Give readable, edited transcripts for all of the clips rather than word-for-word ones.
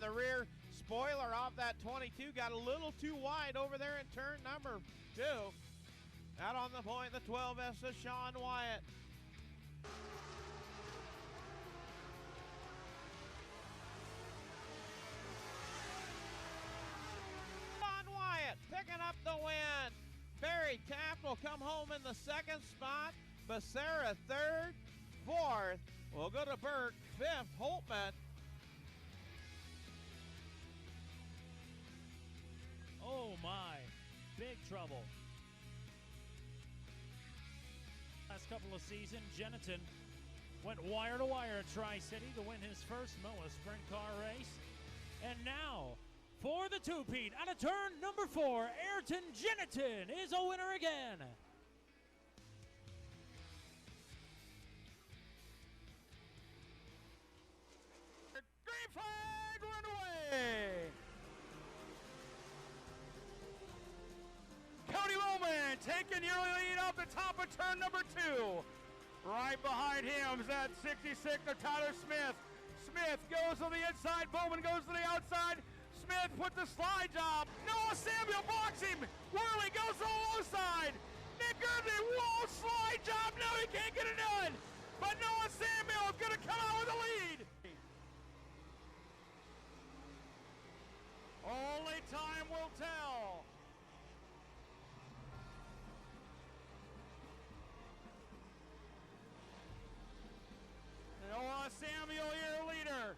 the rear spoiler off that 22. Got a little too wide over there in turn number 2. Out on the point, the 12S of Sean Wyatt. Sean Wyatt picking up the win. Barry Taft will come home in the 2nd spot. Becerra 3rd. 4th will go to Burke. 5th, Holtman. Oh my, big trouble. Last couple of seasons, Jennington went wire to wire at Tri-City to win his first MOA sprint car race. And now, for the two-peat, out of turn number 4, Ayrton Jennington is a winner again. Green flag, run away! Cody Roman taking the early lead off the top of turn number 2. Right behind him is that 66 of Tyler Smith. Smith goes to the inside, Bowman goes to the outside. Smith put the slide job. Noah Samuel blocks him. Worley goes to the low side. Nick Gurley, whoa, slide job. No, he can't get it done. But Noah Samuel is going to come out with the lead. Only time will tell. Noah Samuel, your leader.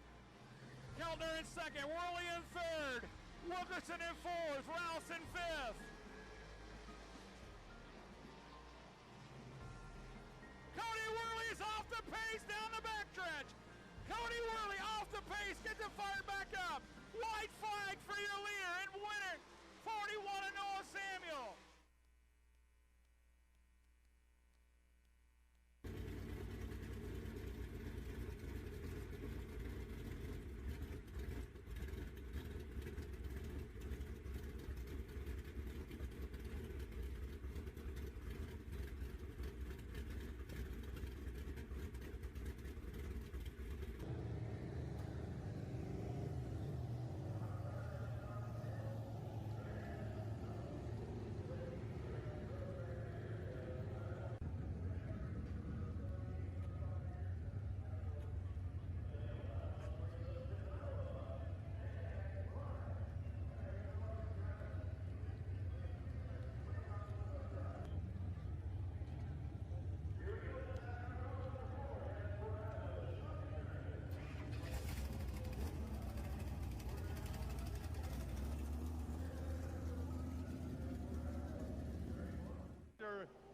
Keltner in 2nd, Worley in 3rd, Wilkerson in 4th, Rouse in 5th. Cody Worley is off the pace down the backstretch. Cody Worley off the pace, gets it fired back up. White flag for your leader and winner, 41 of Noah Samuel.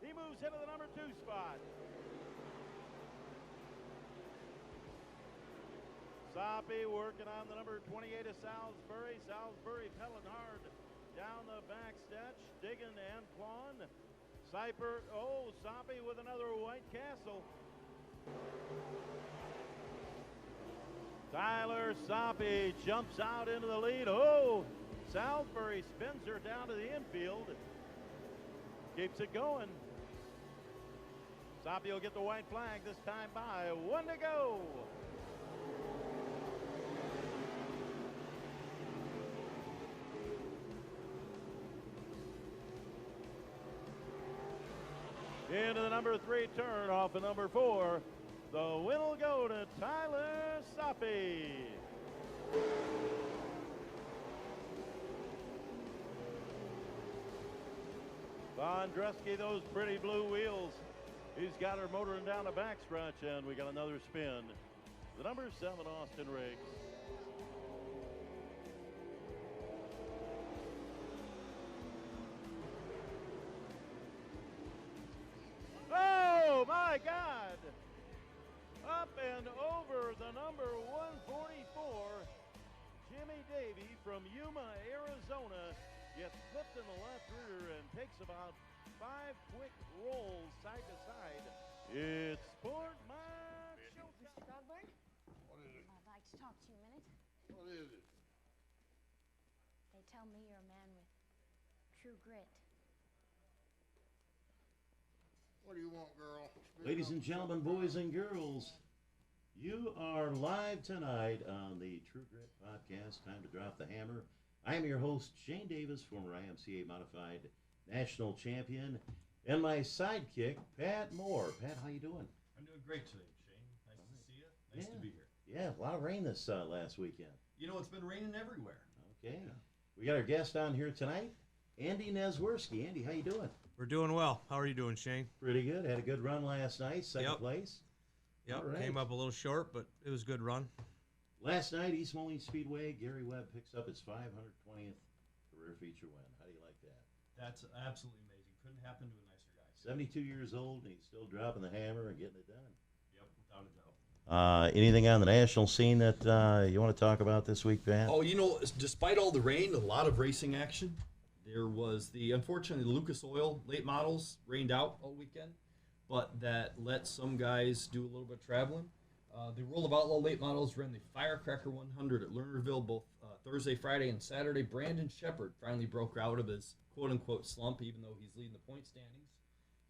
He moves into the number 2 spot. Soppy working on the number 28 of Salisbury. Salisbury pedaling hard down the backstretch, digging Antoine. Cyper, Soppy with another White Castle. Tyler Soppy jumps out into the lead. Salisbury spins her down to the infield. Keeps it going. Soppy will get the white flag this time by 1 to go. Into the number 3 turn off of number 4. The win will go to Tyler Soppy. Bondreski, those pretty blue wheels. He's got her motoring down the backstretch, and we got another spin. The number 7, Austin Riggs. Oh, my God! Up and over the number 144, Jimmy Davey from Yuma, Arizona, gets flipped in the left rear and takes about 5 quick rolls side to side. It's Sport Match. Mr. Dogburn? What is it? I'd like to talk to you a minute. What is it? They tell me you're a man with true grit. What do you want, girl? Ladies and gentlemen, boys and girls, You are live tonight on the True Grit Podcast. Time to drop the hammer. I am your host, Shane Davis, former IMCA Modified National Champion, and my sidekick, Pat Moore. Pat, how you doing? I'm doing great today, Shane. Nice to see you. Nice to be here. Yeah, a lot of rain this last weekend. You know, it's been raining everywhere. Okay. Yeah. We got our guest on here tonight, Andy Nezworski. Andy, how you doing? We're doing well. How are you doing, Shane? Pretty good. Had a good run last night, second place. Yep, right. Came up a little short, but it was a good run. Last night, East Moline Speedway, Gary Webb picks up his 520th career feature win. How do you like that? That's absolutely amazing. Couldn't happen to a nicer guy. 72 years old, and he's still dropping the hammer and getting it done. Yep, without a doubt. Anything on the national scene that you want to talk about this week, Pat? Oh, you know, despite all the rain, a lot of racing action. There was unfortunately, the Lucas Oil late models rained out all weekend, but that let some guys do a little bit of traveling. The World of Outlaw late models ran the Firecracker 100 at Lernerville both Thursday, Friday, and Saturday. Brandon Shepard finally broke out of his quote-unquote slump, even though he's leading the point standings.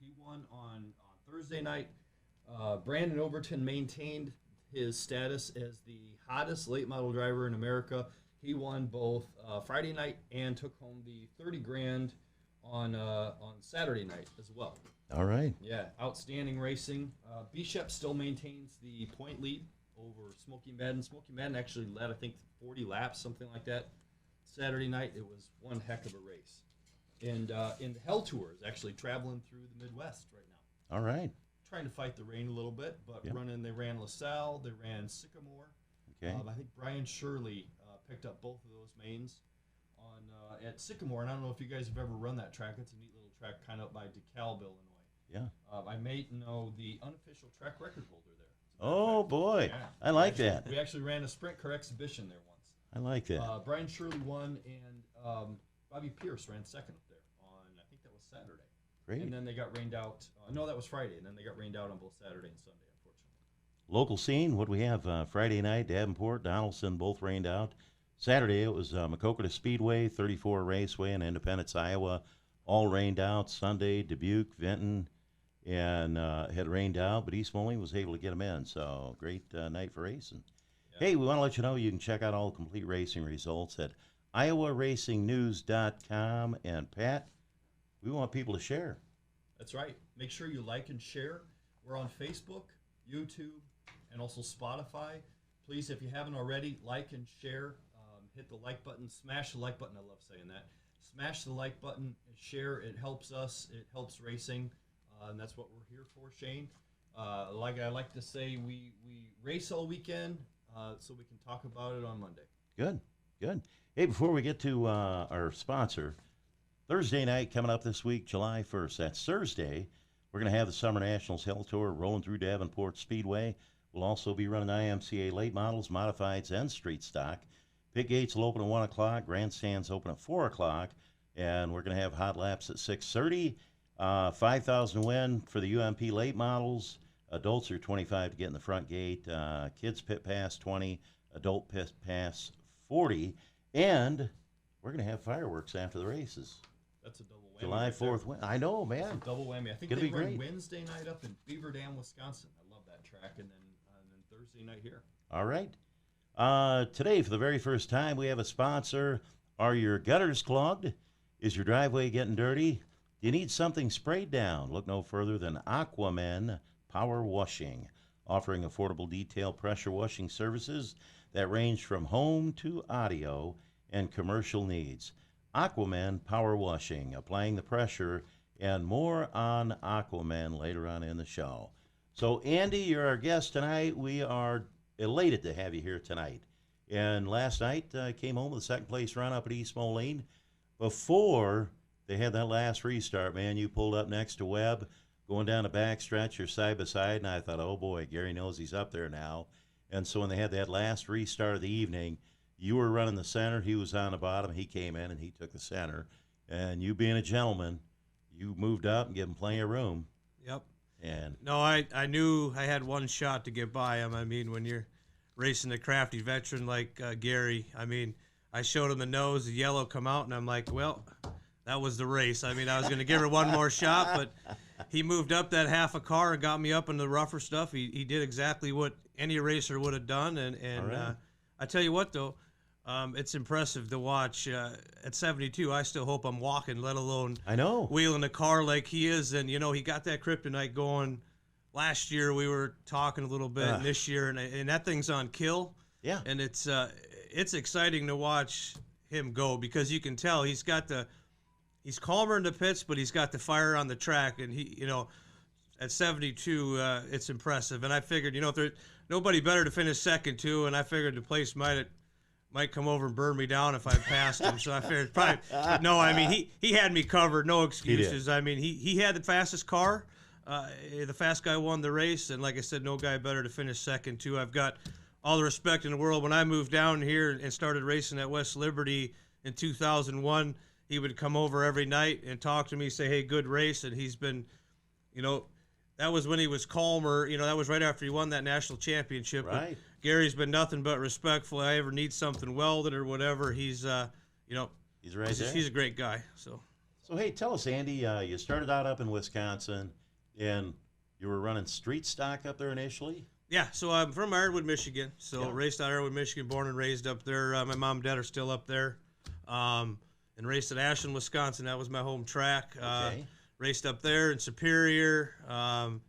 He won on Thursday night. Brandon Overton maintained his status as the hottest late model driver in America. He won both Friday night and took home the $30,000 on Saturday night as well. All right. Yeah, outstanding racing. Bishop still maintains the point lead over Smoky Madden. Smoky Madden actually led, I think, 40 laps, something like that. Saturday night, it was one heck of a race. And in the Hell Tour is actually traveling through the Midwest right now. All right. Trying to fight the rain a little bit, but they ran LaSalle, they ran Sycamore. Okay. I think Brian Shirley picked up both of those mains at Sycamore. And I don't know if you guys have ever run that track. It's a neat little track kind of by DeKalb, Illinois. Yeah. I may know the unofficial track record holder there. Oh, boy. Yeah. I like that. We actually ran a sprint car exhibition there once. I like that. Brian Shirley won, and Bobby Pierce ran second up there on, I think that was Saturday. Great. And then they got rained out. No, that was Friday, and then they got rained out on both Saturday and Sunday, unfortunately. Local scene, what do we have? Friday night, Davenport, Donaldson, both rained out. Saturday, it was Maquoketa Speedway, 34 Raceway, and Independence, Iowa, all rained out. Sunday, Dubuque, Vinton, and had rained out, but East Moline was able to get them in. So great night for racing. Yeah. Hey, we want to let you know you can check out all complete racing results at iowaracingnews.com. And Pat, we want people to share. That's right. Make sure you like and share. We're on Facebook, YouTube, and also Spotify. Please, if you haven't already, like and share. Hit the like button. Smash the like button. I love saying that. Smash the like button. Share. It helps us. It helps racing. And that's what we're here for, Shane. Like I like to say, we race all weekend, so we can talk about it on Monday. Good, good. Hey, before we get to our sponsor, Thursday night coming up this week, July 1st. That's Thursday. We're going to have the Summer Nationals Hell Tour rolling through Davenport Speedway. We'll also be running IMCA late models, modifieds, and street stock. Pit gates will open at 1 o'clock. Grandstands open at 4 o'clock. And we're going to have hot laps at 6:30. $5,000 win for the UMP late models. Adults are $25 to get in the front gate. Kids pit pass $20. Adult pit pass $40. And we're going to have fireworks after the races. That's a double whammy. July 4th win. I know, man. That's a double whammy. I think Gonna they be run great. Wednesday night up in Beaver Dam, Wisconsin. I love that track. And then Thursday night here. All right. Today, for the very first time, we have a sponsor. Are your gutters clogged? Is your driveway getting dirty? Do you need something sprayed down? Look no further than Aquaman Power Washing, offering affordable detail pressure washing services that range from home to audio and commercial needs. Aquaman Power Washing, applying the pressure, and more on Aquaman later on in the show. So, Andy, you're our guest tonight. We are elated to have you here tonight. And last night, came home with a second-place run up at East Moline. Before they had that last restart, man, you pulled up next to Webb, going down the back stretch, you're side by side, and I thought, oh, boy, Gary knows he's up there now. And so when they had that last restart of the evening, you were running the center, he was on the bottom, he came in, and he took the center. And you being a gentleman, you moved up and gave him plenty of room. Yep. And no, I knew I had one shot to get by him. I mean, when you're racing a crafty veteran like Gary, I mean, I showed him the nose, the yellow come out, and I'm like, well, that was the race. I mean, I was going to give her one more shot, but he moved up that half a car and got me up into the rougher stuff. He did exactly what any racer would have done. And right. I tell you what, though, it's impressive to watch. At 72, I still hope I'm walking, let alone I know. wheeling a car like he is. And, you know, he got that kryptonite going. Last year we were talking a little bit, and this year, and that thing's on kill. Yeah. And it's exciting to watch him go because you can tell he's calmer in the pits, but he's got the fire on the track. And he, you know, at 72, it's impressive. And I figured, you know, if there's nobody better to finish second too, and I figured the place might come over and burn me down if I passed him. So I figured probably no. I mean, he had me covered, no excuses. I mean, he had the fastest car. The fast guy won the race, and like I said, no guy better to finish second too. I've got all the respect in the world. When I moved down here and started racing at West Liberty in 2001, he would come over every night and talk to me, say, "Hey, good race." And he's been, you know, that was when he was calmer. You know, that was right after he won that national championship. Right. But Gary's been nothing but respectful. If I ever need something welded or whatever, he's, you know, He's right there. He's a great guy. So hey, tell us, Andy, you started out up in Wisconsin, and you were running street stock up there initially? Yeah, so I'm from Ironwood, Michigan. So Yeah. raced out Ironwood, Michigan, born and raised up there. My mom and dad are still up there. And raced at Ashland, Wisconsin. That was my home track. Okay. Raced up there in Superior,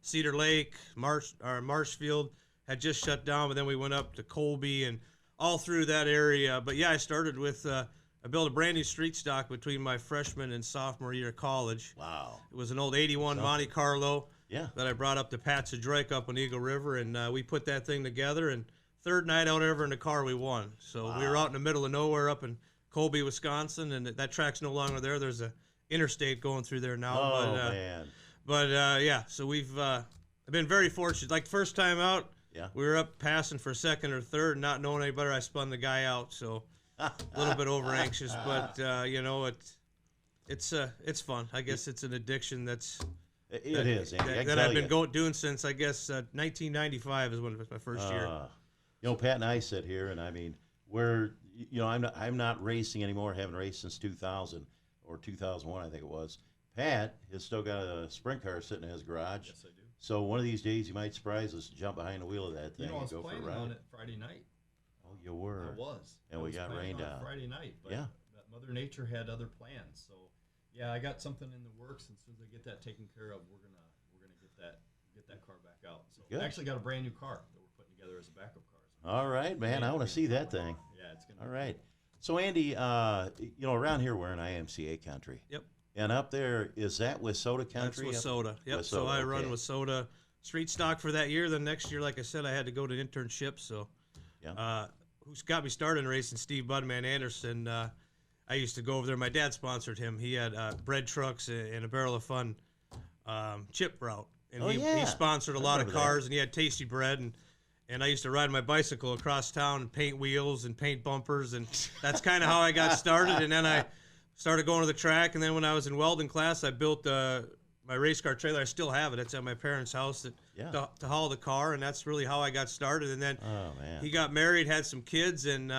Cedar Lake, Marshfield had just shut down, but then we went up to Colby and all through that area. But yeah, I started with I built a brand new street stock between my freshman and sophomore year of college. Wow. It was an old 81 Monte Carlo. Yeah. That I brought up to Pat Drake up on Eagle River, and we put that thing together. And third night out ever in the car, we won. So we were out in the middle of nowhere up in Colby, Wisconsin, and that track's no longer there. There's a interstate going through there now. Oh, man. But yeah, so we've I've been very fortunate. Like first time out, Yeah. we were up passing for second or third, not knowing any better. I spun the guy out, so a little bit over anxious, but you know it's fun. I guess it's an addiction that's. It is, Andy. That I've been doing since, I guess, 1995 is when it was my first year. You know, Pat and I sit here, and I mean, I'm not racing anymore. Haven't raced since 2000 or 2001, I think it was. Pat has still got a sprint car sitting in his garage. Yes, I do. So one of these days, you might surprise us, jump behind the wheel of that thing You know, I was and go for a planning ride. on it Friday night. Oh, you were. I was. And I we was got planning rained on out. Friday night, but Yeah. Mother Nature had other plans. So, yeah, I got something in the works, and as soon as I get that taken care of, we're gonna get that car back out. So Good. I actually got a brand new car that we're putting together as a backup car. So All right, man. I want to see that thing. yeah, it's gonna. All right. So, Andy, around here we're in IMCA country. Yep. And up there, is that Wissota That's country? Wissota. Yep. So Wissota, I run okay. Wissota street stock for that year. Then next year, like I said, I had to go to internship. So, Yeah. who's got me started in racing? Steve Budman Anderson. I used to go over there. My dad sponsored him. He had bread trucks and a barrel of fun chip route. And Oh, he yeah. sponsored a I lot of remember that. cars, and he had tasty bread. And I used to ride my bicycle across town and paint wheels and paint bumpers. And that's kind of how I got started. And then I started going to the track. And then when I was in welding class, I built my race car trailer. I still have it. It's at my parents' house to haul the car. And that's really how I got started. And then Oh, man. he got married, had some kids, and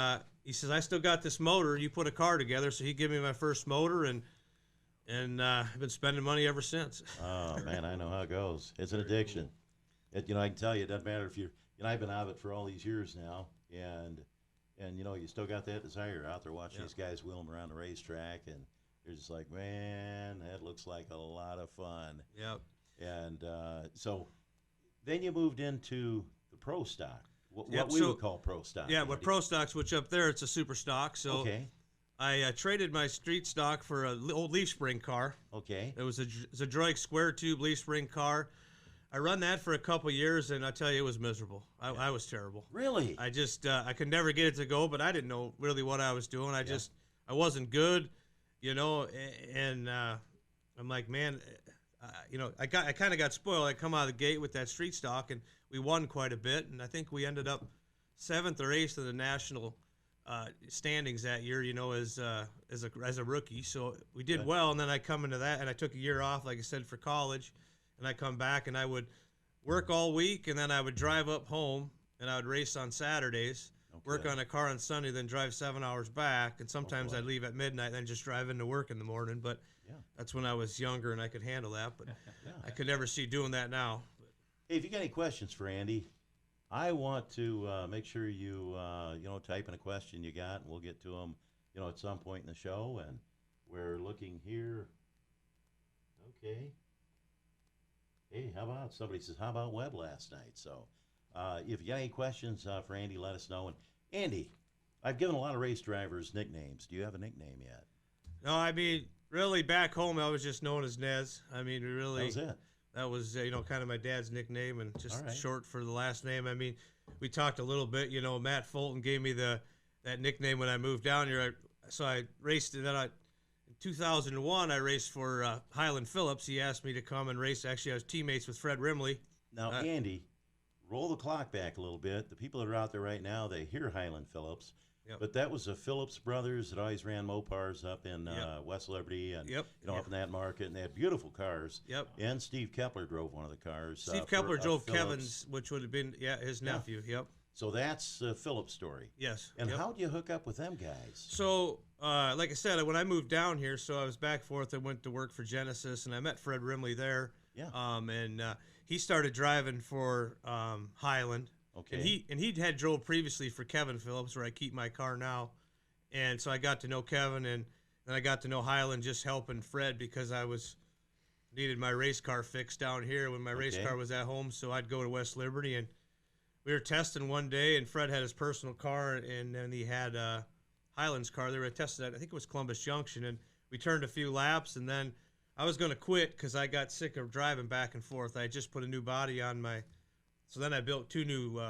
he says, I still got this motor. You put a car together. So he gave me my first motor, and I've been spending money ever since. Oh, man, I know how it goes. It's an addiction. I can tell you, it doesn't matter if you're, I've been out of it for all these years now, and you still got that desire out there watching these guys wheel them around the racetrack, and you're just like, man, that looks like a lot of fun. Yep. And so then you moved into the pro stock, what Yep, we so- would call pro stock. Yeah, but Andy. pro stocks, which up there, it's a super stock. So Okay, I traded my street stock for an old leaf spring car. okay. It was a Zadroik square tube leaf spring car. I run that for a couple years, and I tell you, it was miserable. I was terrible. Really? I just I could never get it to go, but I didn't know really what I was doing. I wasn't good, and I'm like, man, I kind of got spoiled. I come out of the gate with that street stock, and we won quite a bit, and I think we ended up 7th or 8th in the national standings that year, as a rookie. So we did well, and then I come into that, and I took a year off, like I said, for college, and I come back, and I would work all week, and then I would drive up home, and I would race on Saturdays, work on a car on Sunday, then drive 7 hours back, and sometimes I'd leave at midnight, then just drive into work in the morning. But That's when I was younger and I could handle that, but I could never see doing that now. Hey, if you got any questions for Andy, I want to make sure you type in a question you got, and we'll get to them, at some point in the show. And we're looking here. Okay. Hey, somebody says, how about Webb last night? So if you got any questions for Andy, let us know. And Andy, I've given a lot of race drivers nicknames. Do you have a nickname yet? No, I mean, really, back home, I was just known as Nez. I mean, really. That was it. That was, kind of my dad's nickname and just All right. short for the last name. I mean, we talked a little bit. Matt Fulton gave me that nickname when I moved down here. So I raced, and then in 2001, I raced for Highland Phillips. He asked me to come and race. Actually, I was teammates with Fred Rimley. Now, Andy, roll the clock back a little bit. The people that are out there right now, they hear Highland Phillips. Yep. But that was the Phillips brothers that always ran Mopars up in West Liberty and up in that market, and they had beautiful cars. Yep. And Steve Kepler drove one of the cars. Steve Kepler drove Kevin's, which would have been his nephew. Yep. So that's Phillips' story. Yes. And how do you hook up with them guys? So, like I said, when I moved down here, so I was back and forth. I went to work for Genesis, and I met Fred Rimley there. Yeah. And he started driving for Highland. Okay. And he had drove previously for Kevin Phillips, where I keep my car now. And so I got to know Kevin, and then I got to know Highland just helping Fred because I needed my race car fixed down here when my race car was at home. So I'd go to West Liberty, and we were testing one day, and Fred had his personal car, and then he had Highland's car. They were testing at, I think it was Columbus Junction, and we turned a few laps, and then I was going to quit because I got sick of driving back and forth. I just put a new body on my. So then I built 2 new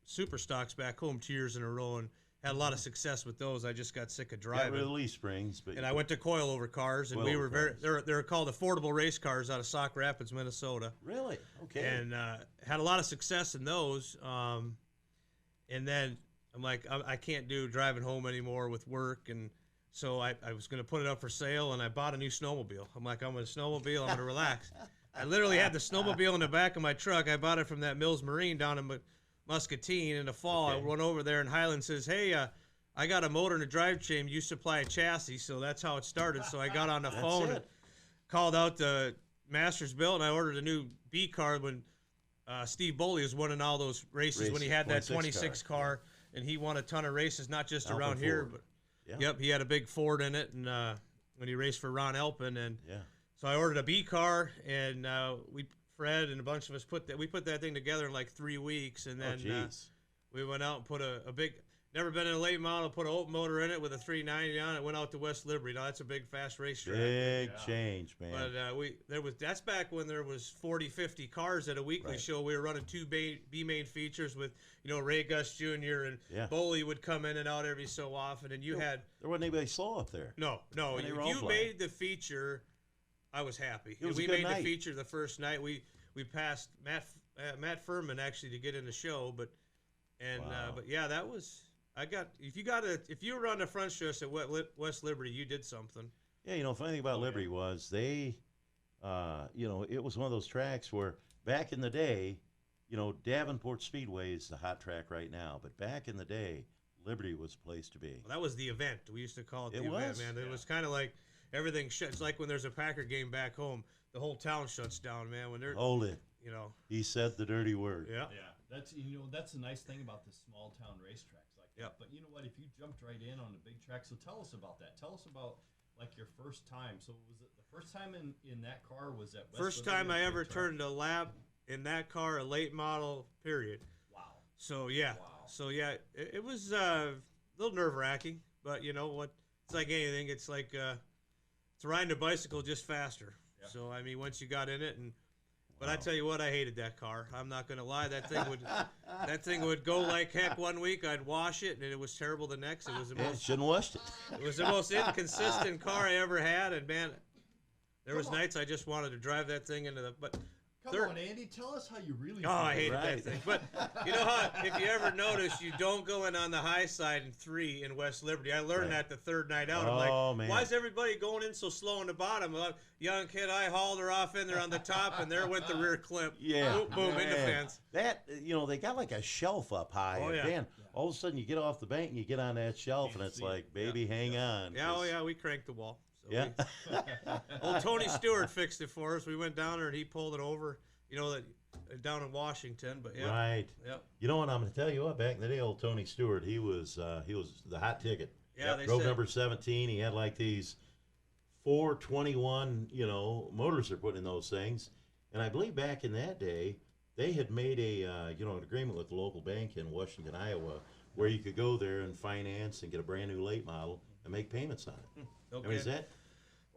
super stocks back home 2 years in a row and had a lot of success with those. I just got sick of driving. Got rid of the leaf springs, and I went to coilover cars, and we were they're called affordable race cars out of Sauk Rapids, Minnesota. Really? Okay. And had a lot of success in those. And then I'm like, I can't do driving home anymore with work, and so I was going to put it up for sale, and I bought a new snowmobile. I'm like, I'm going to snowmobile, I'm going to relax. I literally had the snowmobile in the back of my truck. I bought it from that Mills Marine down in Muscatine in the fall. I went over there, and Highland says, hey, I got a motor and a drive chain. You supply a chassis. So that's how it started. So I got on the phone and called out the Masters Built, and I ordered a new B car when Steve Boley was winning all those races when he had that 26 car, and he won a ton of races, not just around here. But he had a big Ford in it, and when he raced for Ron Elpin. And so I ordered a B car, and Fred and a bunch of us put that thing together in like 3 weeks, and then we went out and put a big. Never been in a late model, put an open motor in it with a 390 on it. Went out to West Liberty. Now that's a big fast racetrack. Big change, man. But that's back when there was 40, 50 cars at a weekly show. We were running 2 B main features with Ray Gus Jr. and Boley would come in and out every so often. And there wasn't anybody slow up there. No. If you made the feature, I was happy. It was we a good made night. the feature the first night. We passed Matt Furman actually to get in the show, but yeah, that was. If you were on the front stretch at West Liberty, you did something. Yeah, funny thing about Liberty was they, it was one of those tracks where back in the day, Davenport Speedway is the hot track right now, but back in the day, Liberty was the place to be. Well, that was the event. We used to call it the event, man. It was kind of like everything shuts. It's like when there's a Packer game back home, the whole town shuts down, man. When they're hold it. He said the dirty word. Yeah. That's the nice thing about the small town racetracks like that. But you know what? If you jumped right in on the big track, so tell us about that. Tell us about like your first time. So was it the first time in that car was at West First Liberty time I ever turned a lap in that car, a late model, period. Wow. So yeah. Wow. So yeah, it was a little nerve wracking, but you know what? It's like anything. It's like it's riding a bicycle just faster. Yeah. So I mean, once you got in it But I tell you what, I hated that car. I'm not going to lie. That thing would go like heck one week. I'd wash it, and it was terrible the next. It was the most. Shouldn't washed it. It was the most inconsistent car I ever had, and man, there was nights I just wanted to drive that thing into the. But Come on, Andy, tell us how you really. Oh, I hated that thing. But you know how, if you ever notice, you don't go in on the high side in 3 in West Liberty. I learned that the third night out. I'm like, man. Why is everybody going in so slow on the bottom? A young kid, I hauled her off in there on the top, and there went the rear clip. Yeah. Boom, boom, in the fence. That, they got like a shelf up high. Oh, yeah. Man, all of a sudden you get off the bank and you get on that shelf, and it's like, baby, hang on. Yeah, we cranked the wall. So Yeah. old Tony Stewart fixed it for us. We went down there and he pulled it over. You know that down in Washington, but yeah. Right. Yep. You know what? I'm going to tell you what. Back in the day, old Tony Stewart, he was the hot ticket. Yeah, they drove said- number 17. He had like these 421, motors they're putting in those things. And I believe back in that day, they had made an agreement with the local bank in Washington, Iowa, where you could go there and finance and get a brand new late model and make payments on it. Okay. I mean, is that?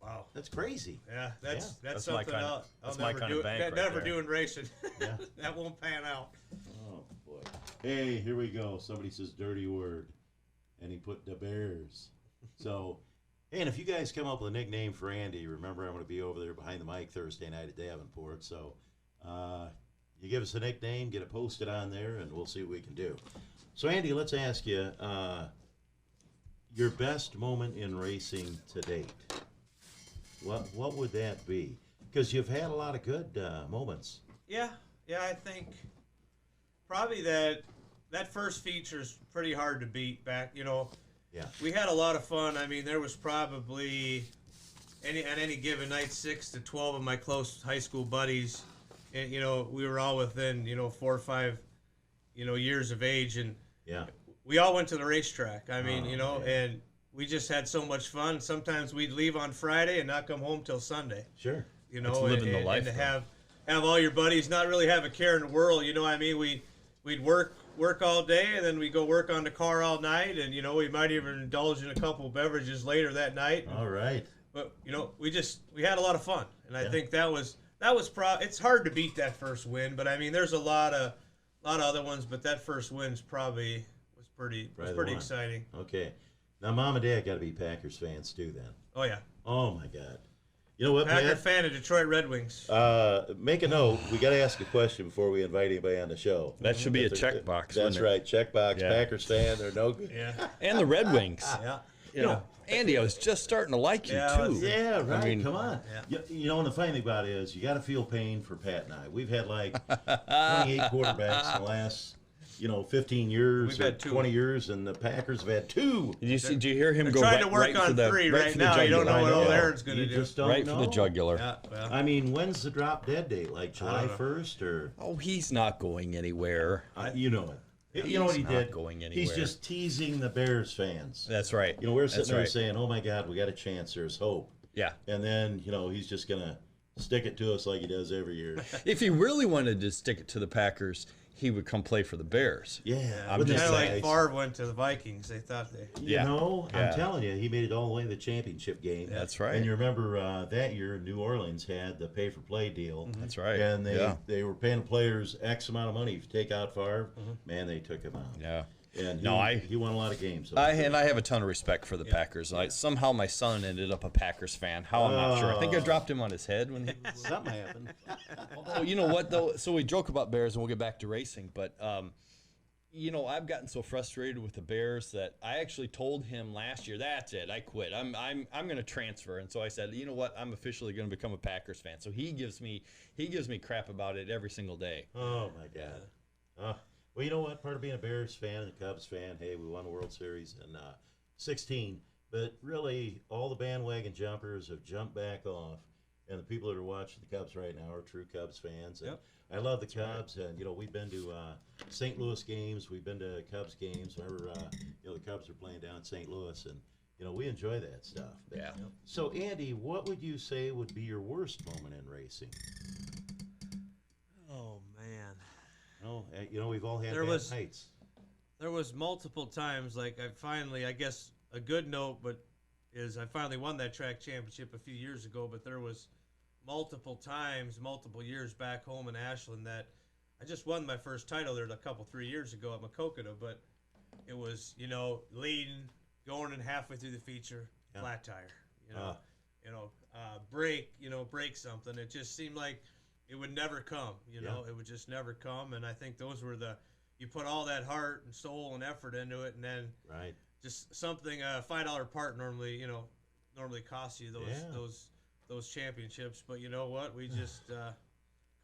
Wow. That's crazy. Yeah, that's That's my something kind of- I'll that's my never kind do. of bank right Never there. doing racing. Yeah. That won't pan out. Oh boy. Hey, here we go. Somebody says dirty word, and he put the Bears. So, hey, and if you guys come up with a nickname for Andy, remember I'm going to be over there behind the mic Thursday night at Davenport. So, you give us a nickname, get it posted on there, and we'll see what we can do. So, Andy, let's ask you your best moment in racing to date. What would that be? Because you've had a lot of good moments. Yeah, I think probably that first feature is pretty hard to beat back. Yeah. We had a lot of fun. I mean, there was probably at any given night 6 to 12 of my close high school buddies, and we were all within 4 or 5 years of age, and Yeah. we all went to the racetrack. I mean, Oh, man. and we just had so much fun. Sometimes we'd leave on Friday and not come home till Sunday. Sure. It's living the life, and to though. have all your buddies, not really have a care in the world. What I mean? We'd work all day, and then we go work on the car all night, and we might even indulge in a couple of beverages later that night. All right. But we had a lot of fun, and I Yeah. think that was it's hard to beat that first win, but I mean there's a lot of other ones, but that first win's probably was pretty Probably the one. exciting. Okay. Now, Mom and Dad got to be Packers fans too, then. Oh yeah, Oh my God. You know what, Packer Pat? fan of Detroit Red Wings. Make a note. We got to ask a question before we invite anybody on the show. That should be a If they're- checkbox. That's wouldn't it? right. Checkbox. Yeah. Packers fan. They're no good. Yeah, And the Red Wings. yeah. You know, Andy, I was just starting to like you Yeah, too. Yeah, right. I mean, Come on. Yeah. And the funny thing about it is you got to feel pain for Pat and I. We've had like 28 quarterbacks in the last, 15 years We've or had two. 20 years, and the Packers have had 2. Did you hear him They're go trying right, to work right on for the 3 right right for the now. You don't know jugular? what old know. Aaron's going to You do. just don't Right know. for the jugular. Yeah, well, I mean, when's the drop dead date? Like July 1st or? Oh, he's not going anywhere. You know it. You know what he He's did? not going He's anywhere. just teasing the Bears fans. That's right. We're sitting That's there right. saying, "Oh my God, we got a chance. There's hope." Yeah. And then he's just gonna stick it to us like he does every year. If he really wanted to stick it to the Packers, he would come play for the Bears. Yeah, I'm wouldn't just that kind be of like nice? Favre went to the Vikings. They thought they. Yeah. I'm Yeah. telling you, he made it all the way to the championship game. That's right. And you remember that year, New Orleans had the pay-for-play deal. That's right. And Yeah. they were paying players X amount of money. If you take out Favre, man, they took him out. Yeah. And No, he won a lot of games. So I have a ton of respect for the Packers. Somehow my son ended up a Packers fan. How, I'm not sure. I think I dropped him on his head when he. something happened. Oh, you know what though? So we joke about Bears, and we'll get back to racing. But I've gotten so frustrated with the Bears that I actually told him last year, "That's it, I quit. I'm going to transfer." And so I said, "You know what? I'm officially going to become a Packers fan." So he gives me crap about it every single day. Oh my God. Well, you know what? Part of being a Bears fan and a Cubs fan, hey, we won the World Series in 16. But really, all the bandwagon jumpers have jumped back off, and the people that are watching the Cubs right now are true Cubs fans. And I love the Cubs, and we've been to St. Louis games, we've been to Cubs games. Whenever the Cubs are playing down in St. Louis, and we enjoy that stuff. But, Yeah. So, Andy, what would you say would be your worst moment in racing? Oh man. We've all had There bad was- nights. There was multiple times, like I guess a good note, but is I finally won that track championship a few years ago, but there was multiple times, multiple years back home in Ashland that I just won my first title there 3 years ago at Maquoketa, but it was, leading, going in halfway through the feature, flat tire, break something. It just seemed like it would never come, it would just never come. And I think those were you put all that heart and soul and effort into it, and then Right. just something, $5 part normally costs you those championships. But you know what? We just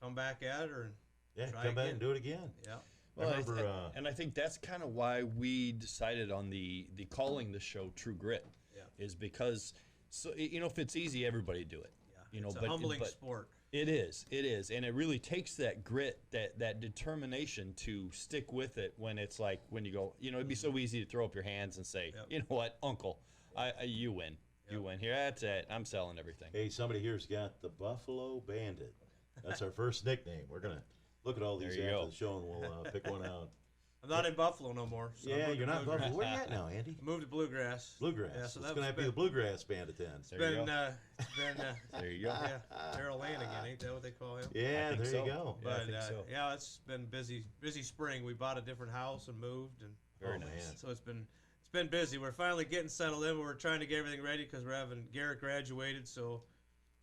come back at her and try Come back again. and do it again. Yeah. Well, I remember, and I think that's kind of why we decided on the calling the show True Grit, Yeah. is because So if it's easy, everybody do it. Yeah, it's a humbling sport. It is, and it really takes that grit, that determination to stick with it when it's like when you go, it'd be so easy to throw up your hands and say, you know what, Uncle, you win, you win here. That's it. I'm selling everything. Hey, somebody here's got the Buffalo Bandit. That's our first nickname. We're gonna look at all these after the show and we'll pick one out. I'm not in Buffalo no more. So Yeah, you're not in Buffalo. Where you at now, Andy? I moved to Bluegrass. Bluegrass. Yeah, so it's that going to have to be the Bluegrass Bandit then. It's been there you go. Yeah, Daryl Lanigan, ain't that what they call him? Yeah, there you go. But I think so. yeah, it's been busy spring. We bought a different house and moved, and Very nice. So it's been busy. We're finally getting settled in. We're trying to get everything ready because we're having Garrett graduated, so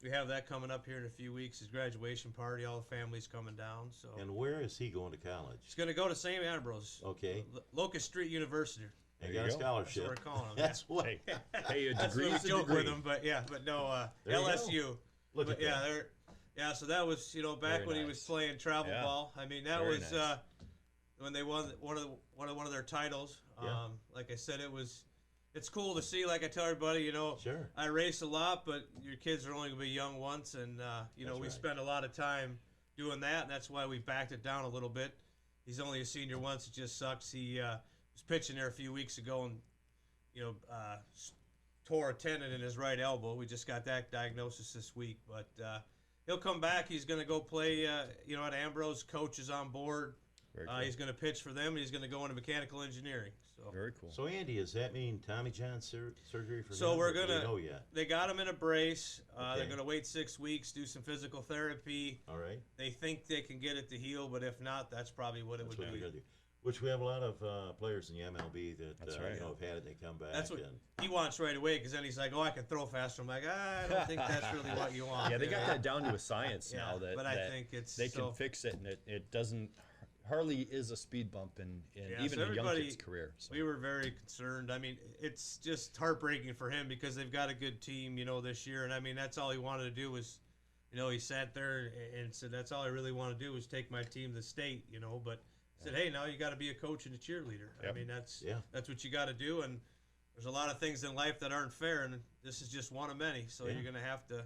we have that coming up here in a few weeks. His graduation party. All the family's coming down. So. And where is he going to college? He's going to go to St. Ambrose. Okay. Locust Street University. He got a scholarship. That's what we're calling him. That's what. Hey, a degree is a joke degree. with him, but no, There you LSU. go. Look at that. So that was back Very when he nice. was playing travel ball. I mean that Very was nice. when they won one of their titles. Yeah. Like I said, it's cool to see. Like I tell everybody, Sure. I race a lot, but your kids are only gonna be young once, and we right. spend a lot of time doing that, and that's why we backed it down a little bit. He's only a senior once. It just sucks. He was pitching there a few weeks ago and tore a tendon in his right elbow. We just got that diagnosis this week, but he'll come back. He's going to go play, at Ambrose. Coach is on board. Very cool. He's going to pitch for them, and he's going to go into mechanical engineering. So Very cool. So, Andy, does that mean Tommy John surgery for him? So we're or do gonna. we know yet? They got him in a brace. Okay. They're going to wait 6 weeks, do some physical therapy. All right. They think they can get it to heal, but if not, that's probably what it That's would what be. we're going to do. Which we have a lot of players in the MLB that That's right. have had it. They come back. That's what and, he wants right away, because then he's like, "Oh, I can throw faster." I'm like, I don't think that's really what you want. Yeah, they got that down to a science Yeah, now. but I that think it's they so- can fix it, and it doesn't hardly is a speed bump in even so a young everybody- kid's career. So. We were very concerned. I mean, it's just heartbreaking for him because they've got a good team, this year. And I mean, that's all he wanted to do was, he sat there and said, that's all I really want to do is take my team to the state, but said, hey, now you got to be a coach and a cheerleader. Yep. I mean, that's Yeah. what you got to do. And there's a lot of things in life that aren't fair, and this is just one of many. So Yeah. you're going to have to,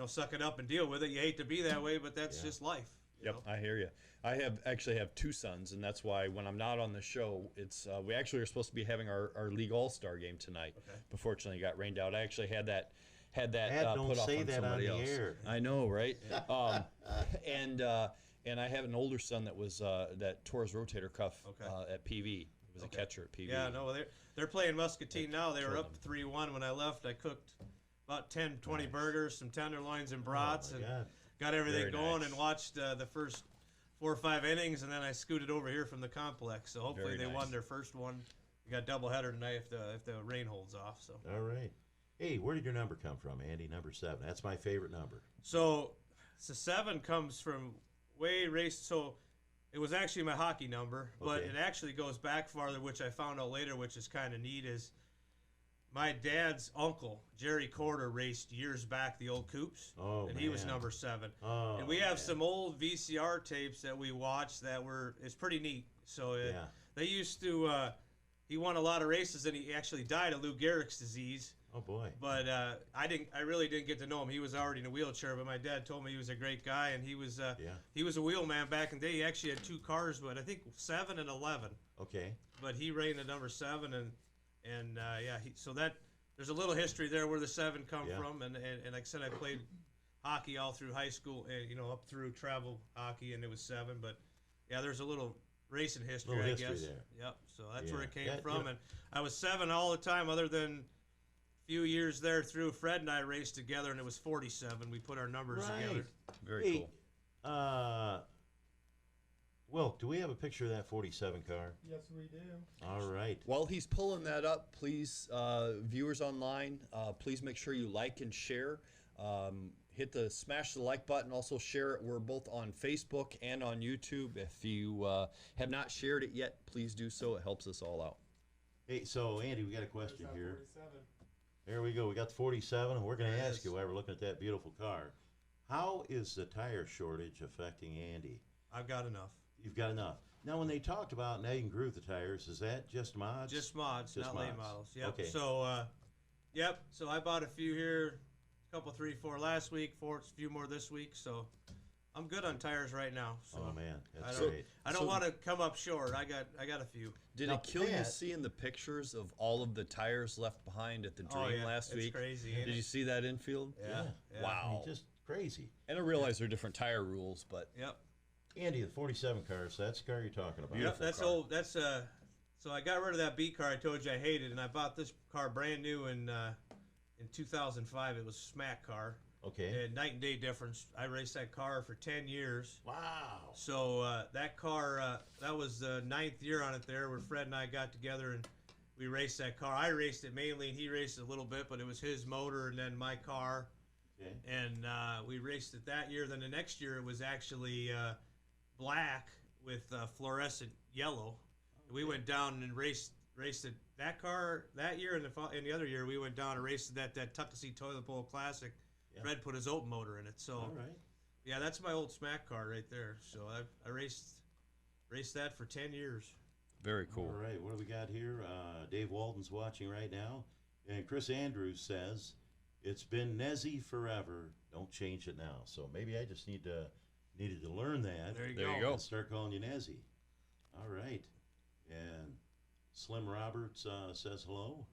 suck it up and deal with it. You hate to be that way, but that's Yeah. just life. you Yep, know? I hear you. I actually have two sons, and that's why when I'm not on the show, it's we actually are supposed to be having our league all-star game tonight. Okay. But fortunately, it got rained out. I actually had that don't put off say on that on somebody the else. air. I know, right? And I have an older son that was that tore his rotator cuff at PV. He was a catcher at PV. Yeah, no, they're playing Muscatine now. They were killed up them. 3-1 when I left. I cooked about 10, 20 burgers, some tenderloins and brats, Oh, my and God. got everything Very going nice. and watched the first 4 or 5 innings, and then I scooted over here from the complex. So hopefully Very they nice. won their first one. We got doubleheader tonight if the rain holds off. So Hey, where did your number come from, Andy? Number 7. That's my favorite number. So 7 comes from way race. So it was actually my hockey number, but Okay. it actually goes back farther, which I found out later, which is kind of neat. Is my dad's uncle Jerry Corder raced years back the old Coops, Oh, and he was man. number 7. Oh, And we have man. some old VCR tapes that we watched that it's pretty neat. So Yeah. they used to. He won a lot of races, and he actually died of Lou Gehrig's disease. Oh, boy. But I really didn't get to know him. He was already in a wheelchair. But my dad told me he was a great guy, and he was a wheelman back in the day. He actually had 2 cars, but I think 7 and 11. Okay. But he ran the number 7, and so that there's a little history there where the 7 come Yeah. from, and like I said, I played hockey all through high school, and up through travel hockey, and it was 7. But yeah, there's a little racing history, Little I history guess. there. Yep. So that's Yeah. where it came That- from, yeah. and I was 7 all the time, other than a few years there through. Fred and I raced together, and it was 47. We put our numbers together. Very Hey, cool. Will, do we have a picture of that 47 car? Yes, we do. All right. While he's pulling that up, please, viewers online, please make sure you like and share. Smash the like button. Also share it. We're both on Facebook and on YouTube. If you have not shared it yet, please do so. It helps us all out. Hey, so, Andy, we got a question There's that here. 47. There we go. We got the 47, and we're going to There it ask is. you while we're looking at that beautiful car. How is the tire shortage affecting Andy? I've got enough. You've got enough. Now, when they talked about nagging groove the tires, is that just mods? Just mods, Just not late mods. models. Yep. Okay. So, Yep. So I bought a few here, a couple, 3, 4 last week, a few more this week. So I'm good on tires right now. So Oh man, I that's don't, great. I don't want to come up short. I got a few. Did Now, it kill you Pat- seeing the pictures of all of the tires left behind at the Dream last it's week? crazy. Did you see that infield? Yeah. Wow. I mean, just crazy. And I realize there are different tire rules, but Yep. Andy, the 47 car, so that's the car you're talking about. Yep. That's car. old. That's So I got rid of that B car I told you I hated, and I bought this car brand new in 2005. It was a smack car. Okay. And night and day difference. I raced that car for 10 years. Wow. So that car, that was the 9th year on it there, where Fred and I got together and we raced that car. I raced it mainly, and he raced it a little bit, but it was his motor and then my car. Okay. And we raced it that year. Then the next year, it was actually black with fluorescent yellow. We went down and raced it that car that year, and the other year we went down and raced that Tuckasee Toilet Bowl Classic. Yeah. Fred put his open motor in it. So All right. yeah, that's my old smack car right there. So I raced that for 10 years. very cool. All right, what do we got here? Dave Walton's watching right now, and Chris Andrews says, "It's been Nezzy forever. Don't change it now." So maybe I just needed to learn that. There you There go. you go. And start calling you Nezzy. All right, and Slim Roberts says hello.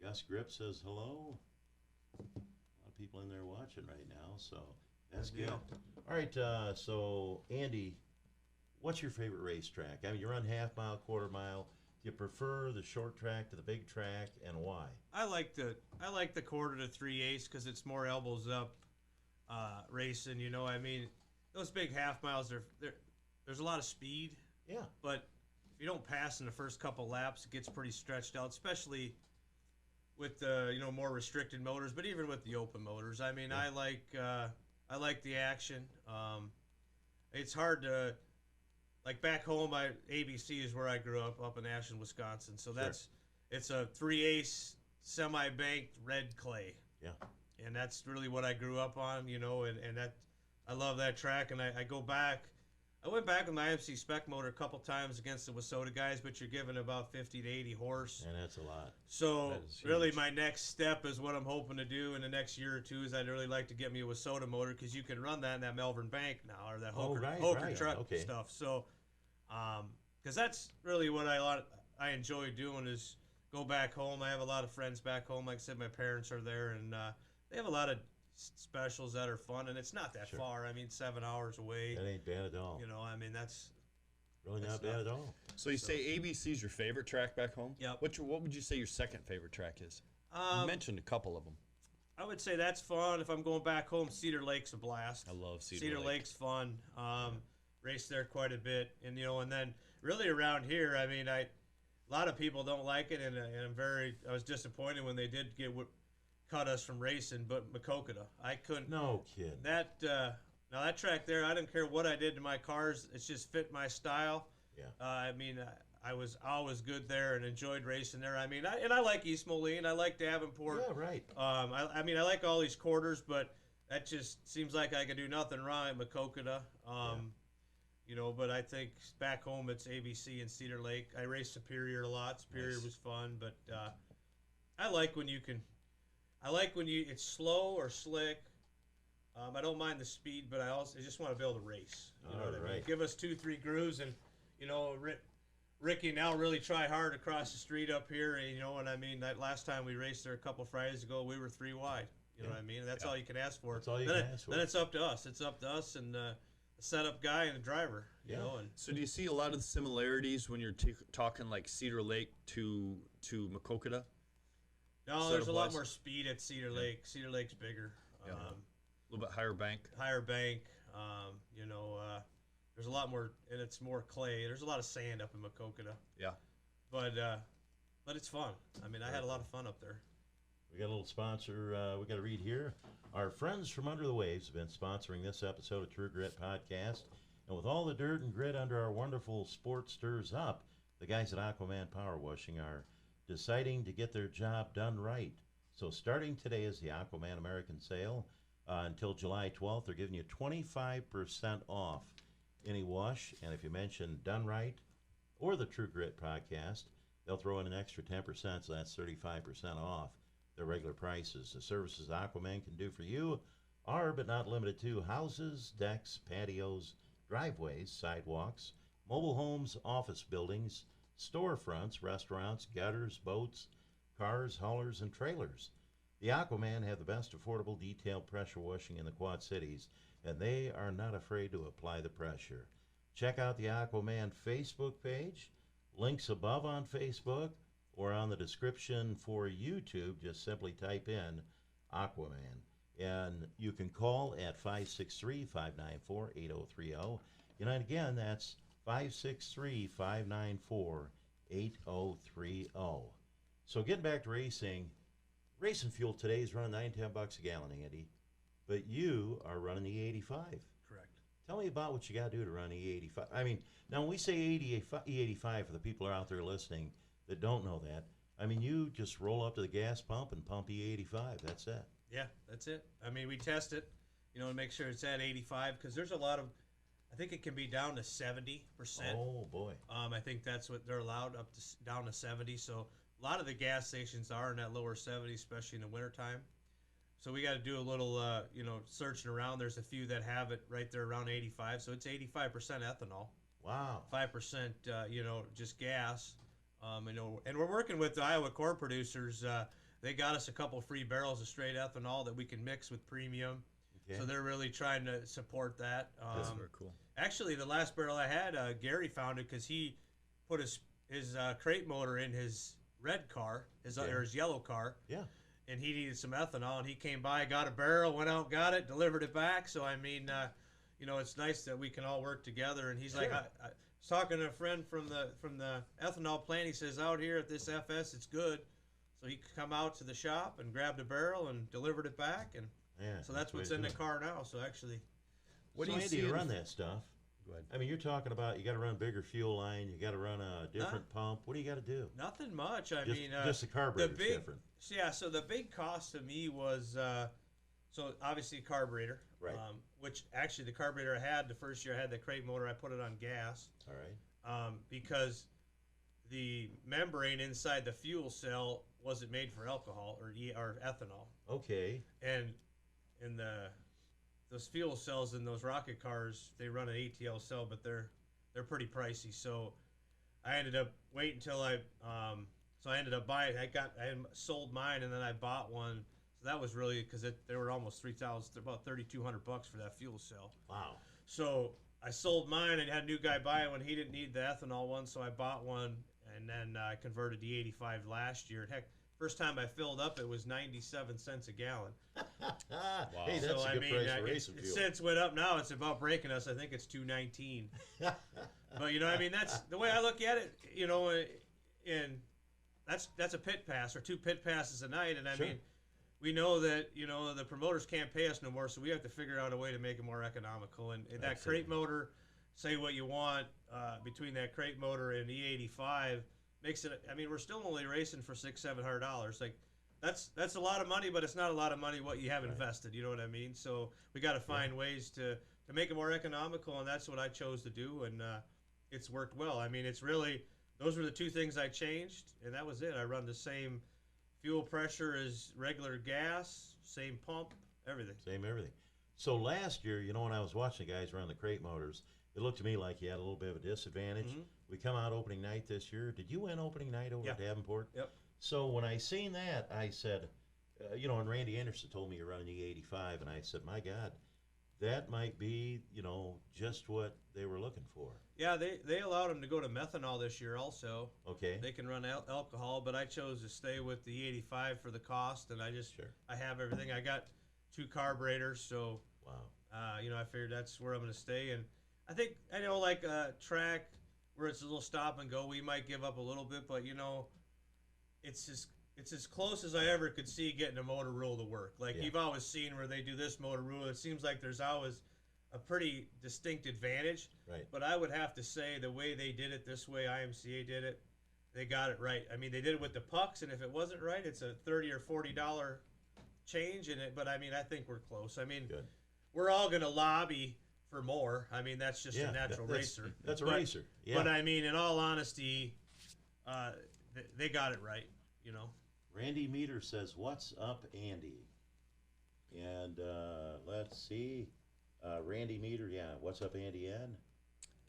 Gus Grip says hello. A lot of people in there watching right now, so that's good. deal. All right, so Andy, what's your favorite racetrack? I mean, you run half mile, quarter mile. Do you prefer the short track to the big track, and why? I like the quarter to 3/8 because it's more elbows up racing. You know, I mean, those big half miles, there's a lot of speed, Yeah. but if you don't pass in the first couple laps, it gets pretty stretched out, especially with the more restricted motors. But even with the open motors, I mean, I like the action. It's hard to. Like back home, ABC is where I grew up in Ashland, Wisconsin. So it's a 3/8 semi-banked red clay. Yeah. And that's really what I grew up on, and that I love that track. And I went back with my IMC spec motor a couple times against the Wasota guys, but you're given about 50 to 80 horse. And that's a lot. So That is really huge. my next step is what I'm hoping to do in the next year or two is I'd really like to get me a Wasota motor because you can run that in that Melbourne Bank now or that Hoker right. truck Okay. stuff. So because that's really what I enjoy doing is go back home. I have a lot of friends back home. Like I said, my parents are there, and they have a lot of specials that are fun, and it's not that Sure. far. I mean, 7 hours away. That ain't bad at all. I mean, that's Really that's not bad not- at all. So you say ABC's your favorite track back home? Yep. What would you say your second favorite track is? You um, mentioned a couple of them. I would say that's fun. If I'm going back home, Cedar Lake's a blast. I love Cedar Lake. Lake's fun. Raced there quite a bit, and then really around here, I mean, a lot of people don't like it, and I was disappointed when they did cut us from racing. But Makokata, I couldn't. No kidding. Now that track there, I didn't care what I did to my cars. It's just fit my style. Yeah. I mean, I was always good there and enjoyed racing there. I mean, I like East Moline. I like Davenport. Yeah, right. I mean, I like all these quarters, but that just seems like I can do nothing wrong at Makokata. But I think back home it's ABC and Cedar Lake. I raced Superior a lot. Superior Nice. was fun, but I like when it's slow or slick. I don't mind the speed, but I just want to be able to race. You know what I mean? Alright. Give us 2-3 grooves, and Ricky now really try hard across the street up here. And, what I mean, that last time we raced there a couple Fridays ago, we were 3 wide. You know what I mean? That's all you can ask for. That's all you then can ask for. Then it's up to us. It's up to us and the setup guy and the driver. You Yeah. know, and So do you see a lot of the similarities when you're talking like Cedar Lake to Makokata? no, there's a lot Setup-wise? more speed at Cedar Lake. Cedar Lake's bigger. Yeah. A little bit higher bank. Higher bank. There's a lot more, and it's more clay. There's a lot of sand up in Makokata. Yeah. But it's fun. I mean, I had a lot of fun up there. We got a little sponsor we got to read here. Our friends from Under the Waves have been sponsoring this episode of True Grit Podcast. And with all the dirt and grit under our wonderful Sport Stirs Up, the guys at Aquaman Power Washing are deciding to get their job done right. So starting today is the Aquaman American Sale. Until July 12th, they're giving you 25% off any wash. And if you mention Done Right or the True Grit Podcast, they'll throw in an extra 10%, so that's 35% off. their regular prices. The services Aquaman can do for you are, but not limited to, houses, decks, patios, driveways, sidewalks, mobile homes, office buildings, storefronts, restaurants, gutters, boats, cars, haulers, and trailers. The Aquaman have the best affordable detailed pressure washing in the Quad Cities, and they are not afraid to apply the pressure. Check out the Aquaman Facebook page. Links above on Facebook or on the description for YouTube. Just simply type in Aquaman. And you can call at 563-594-8030. And again, that's 563-594-8030. So getting back to racing fuel today is running $9-10 a gallon, Andy. But you are running the E85. Correct. Tell me about what you got to do to run E85. I mean, now when we say E85 for the people who are out there listening that don't know that, I mean, you just roll up to the gas pump and pump E85. That's it. Yeah, that's it. I mean, we test it, to make sure it's at 85 because there's a lot of, I think it can be down to 70%. Oh, boy. I think that's what they're allowed down to 70. So a lot of the gas stations are in that lower 70, especially in the wintertime. So we got to do a little, searching around. There's a few that have it right there around 85. So it's 85% ethanol. Wow. 5%, just gas. And we're working with the Iowa corn producers. They got us a couple free barrels of straight ethanol that we can mix with premium. Okay. So they're really trying to support that. That's very cool. Actually, the last barrel I had, Gary found it because he put his crate motor in his red car, or his yellow car. Yeah. And he needed some ethanol, and he came by, got a barrel, went out, got it, delivered it back. So, I mean, it's nice that we can all work together. And he's like, I was talking to a friend from the ethanol plant. He says, out here at this FS, it's good. So he could come out to the shop and grabbed a barrel and delivered it back. And so that's what's in the car now. So, actually. What do you see to run that stuff? Go ahead. I mean, you're talking about you got to run bigger fuel line, you got to run a different pump. What do you got to do? Nothing much. Just the carburetor's different. Yeah, so the big cost to me was, so obviously carburetor. Right. Which actually the carburetor I had the first year I had the crate motor, I put it on gas. All right. Because the membrane inside the fuel cell wasn't made for alcohol or ethanol. Okay. And in those fuel cells in those rocket cars, they run an ATL cell, but they're pretty pricey. So I ended up waiting until I ended up buying. I sold mine and then I bought one. So that was really because they were almost $3,000, about $3,200 for that fuel cell. Wow. So I sold mine and had a new guy buy it when he didn't need the ethanol one. So I bought one and then I converted the 85 last year. And heck, first time I filled up, it was 97 cents a gallon. Wow. Hey, that's a good price for racing fuel. Since went up now, it's about breaking us. I think it's $2.19. But that's the way I look at it. And that's a pit pass or two pit passes a night. And I mean, we know that the promoters can't pay us no more, so we have to figure out a way to make it more economical. And that crate motor, say what you want, between that crate motor and E85 makes it. I mean, we're still only racing for $600-700. Like that's a lot of money, but it's not a lot of money what you have invested. You know what I mean? So we got to find ways to make it more economical, and that's what I chose to do, and it's worked well. I mean, it's really those were the two things I changed, and that was it. I run the same fuel pressure as regular gas, same pump, everything. Same everything. So last year, when I was watching the guys run the crate motors, it looked to me like you had a little bit of a disadvantage. Mm-hmm. We come out opening night this year. Did you win opening night over at Davenport? Yep. So when I seen that, I said, and Randy Anderson told me you're running the 85, and I said, my God, that might be, just what they were looking for. Yeah, they allowed them to go to methanol this year also. Okay. They can run alcohol, but I chose to stay with the 85 for the cost, and I have everything. I got 2 carburetors, so wow. I figured that's where I'm going to stay. And I think like a track where it's a little stop and go, we might give up a little bit, but it's as close as I ever could see getting a motor rule to work. Like you've always seen where they do this motor rule. It seems like there's always a pretty distinct advantage. Right. But I would have to say the way they did it, this way IMCA did it, they got it right. I mean, they did it with the pucks, and if it wasn't right, it's a $30 or $40 change in it. But I mean, I think we're close. I mean, we're all going to lobby for more. I mean, that's just a natural racer. That's a racer. Yeah. But I mean, in all honesty, they got it right. Randy Meter says, "What's up, Andy?" And let's see. Randy Meter, yeah. What's up, Andy N?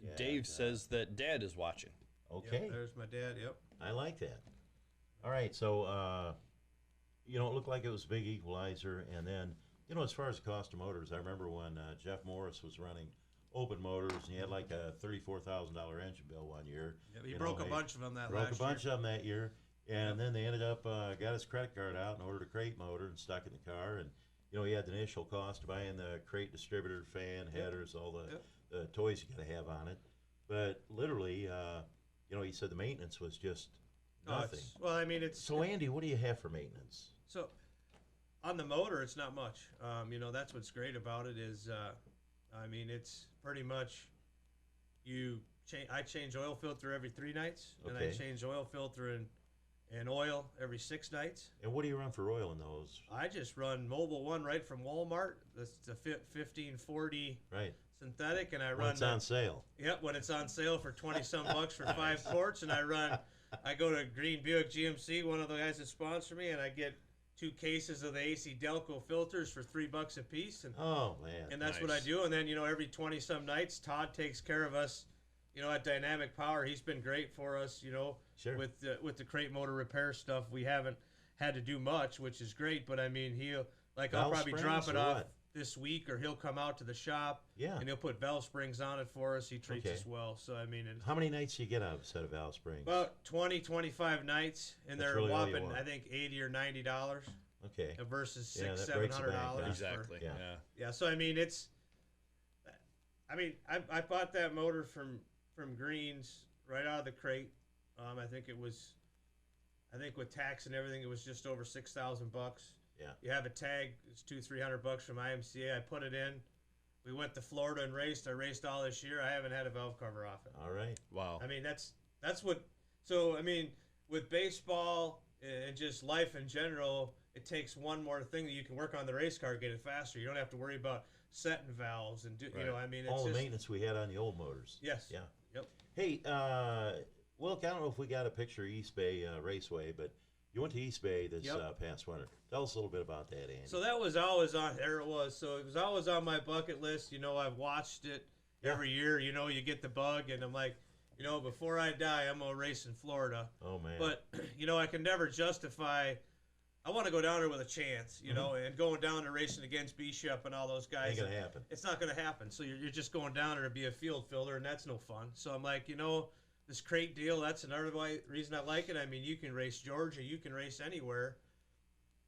Yeah, Dave says that Dad is watching. Okay. Yep, there's my dad. Yep. I like that. All right, so it looked like it was a big equalizer, and then as far as the cost of motors, I remember when Jeff Morris was running Open Motors, and he had like a $34,000 engine bill one year. Yep, he broke a bunch of them that last year. Broke a bunch of them that year, and then they ended up got his credit card out and ordered a crate motor and stuck it in the car, and he had the initial cost of buying the crate distributor, fan, headers, all the toys you got to have on it, but literally, he said the maintenance was just nothing. Well, I mean, it's So, Andy, what do you have for maintenance? so on the motor, it's not much. That's what's great about it is, it's pretty much I change oil filter every 3 nights, and I Okay. change oil filter and oil every 6 nights. And what do you run for oil in those? I just run Mobile One right from Walmart. That's the 1540 Right. synthetic, and I When run it's on sale. Yep, when it's on sale for 20-some bucks for 5 quarts, and I go to Green Buick GMC, one of the guys that sponsor me, and I get 2 cases of the AC Delco filters for $3 a piece, and Oh, man. and that's what I do. And then every 20-some nights, Todd takes care of us. At Dynamic Power, he's been great for us. Sure. with the crate motor repair stuff, we haven't had to do much, which is great. But I mean, I'll Valve probably springs drop it or off what? this week, or he'll come out to the shop. Yeah. And he'll put valve springs on it for us. He treats Okay. us well. So I mean, How many nights do you get out of a set of valve springs? about 20, 25 nights, and That's they're really all you whopping, want. I think, $80 or $90 Okay. versus Yeah, $600, that breaks the bank, $700. huh? Exactly. Yeah. Yeah. Yeah, so I mean, I bought that motor from Greens right out of the crate. I think with tax and everything, it was just over $6,000. Yeah. You have a tag, it's $200-300 from IMCA. I put it in. We went to Florida and raced. I raced all this year. I haven't had a valve cover off it. All right. Wow. I mean, that's what. So I mean, with baseball and just life in general, it takes one more thing that you can work on the race car, get it faster. You don't have to worry about setting valves and Right. I mean, it's All the just, maintenance we had on the old motors. Yes. Yeah. Yep. Hey, Wilk, I don't know if we got a picture of East Bay Raceway, but you went to East Bay this past winter. Tell us a little bit about that, Andy. So that was always on. There it was. So it was always on my bucket list. I've watched it every year. You get the bug, and I'm like, before I die, I'm gonna race in Florida. Oh man. But I can never justify. I want to go down there with a chance, and going down there racing against Bishop and all those guys. Ain't gonna happen. It's not gonna happen. So you're just going down there to be a field filler, and that's no fun. So I'm like, this crate deal, that's another reason I like it. I mean, you can race Georgia, you can race anywhere.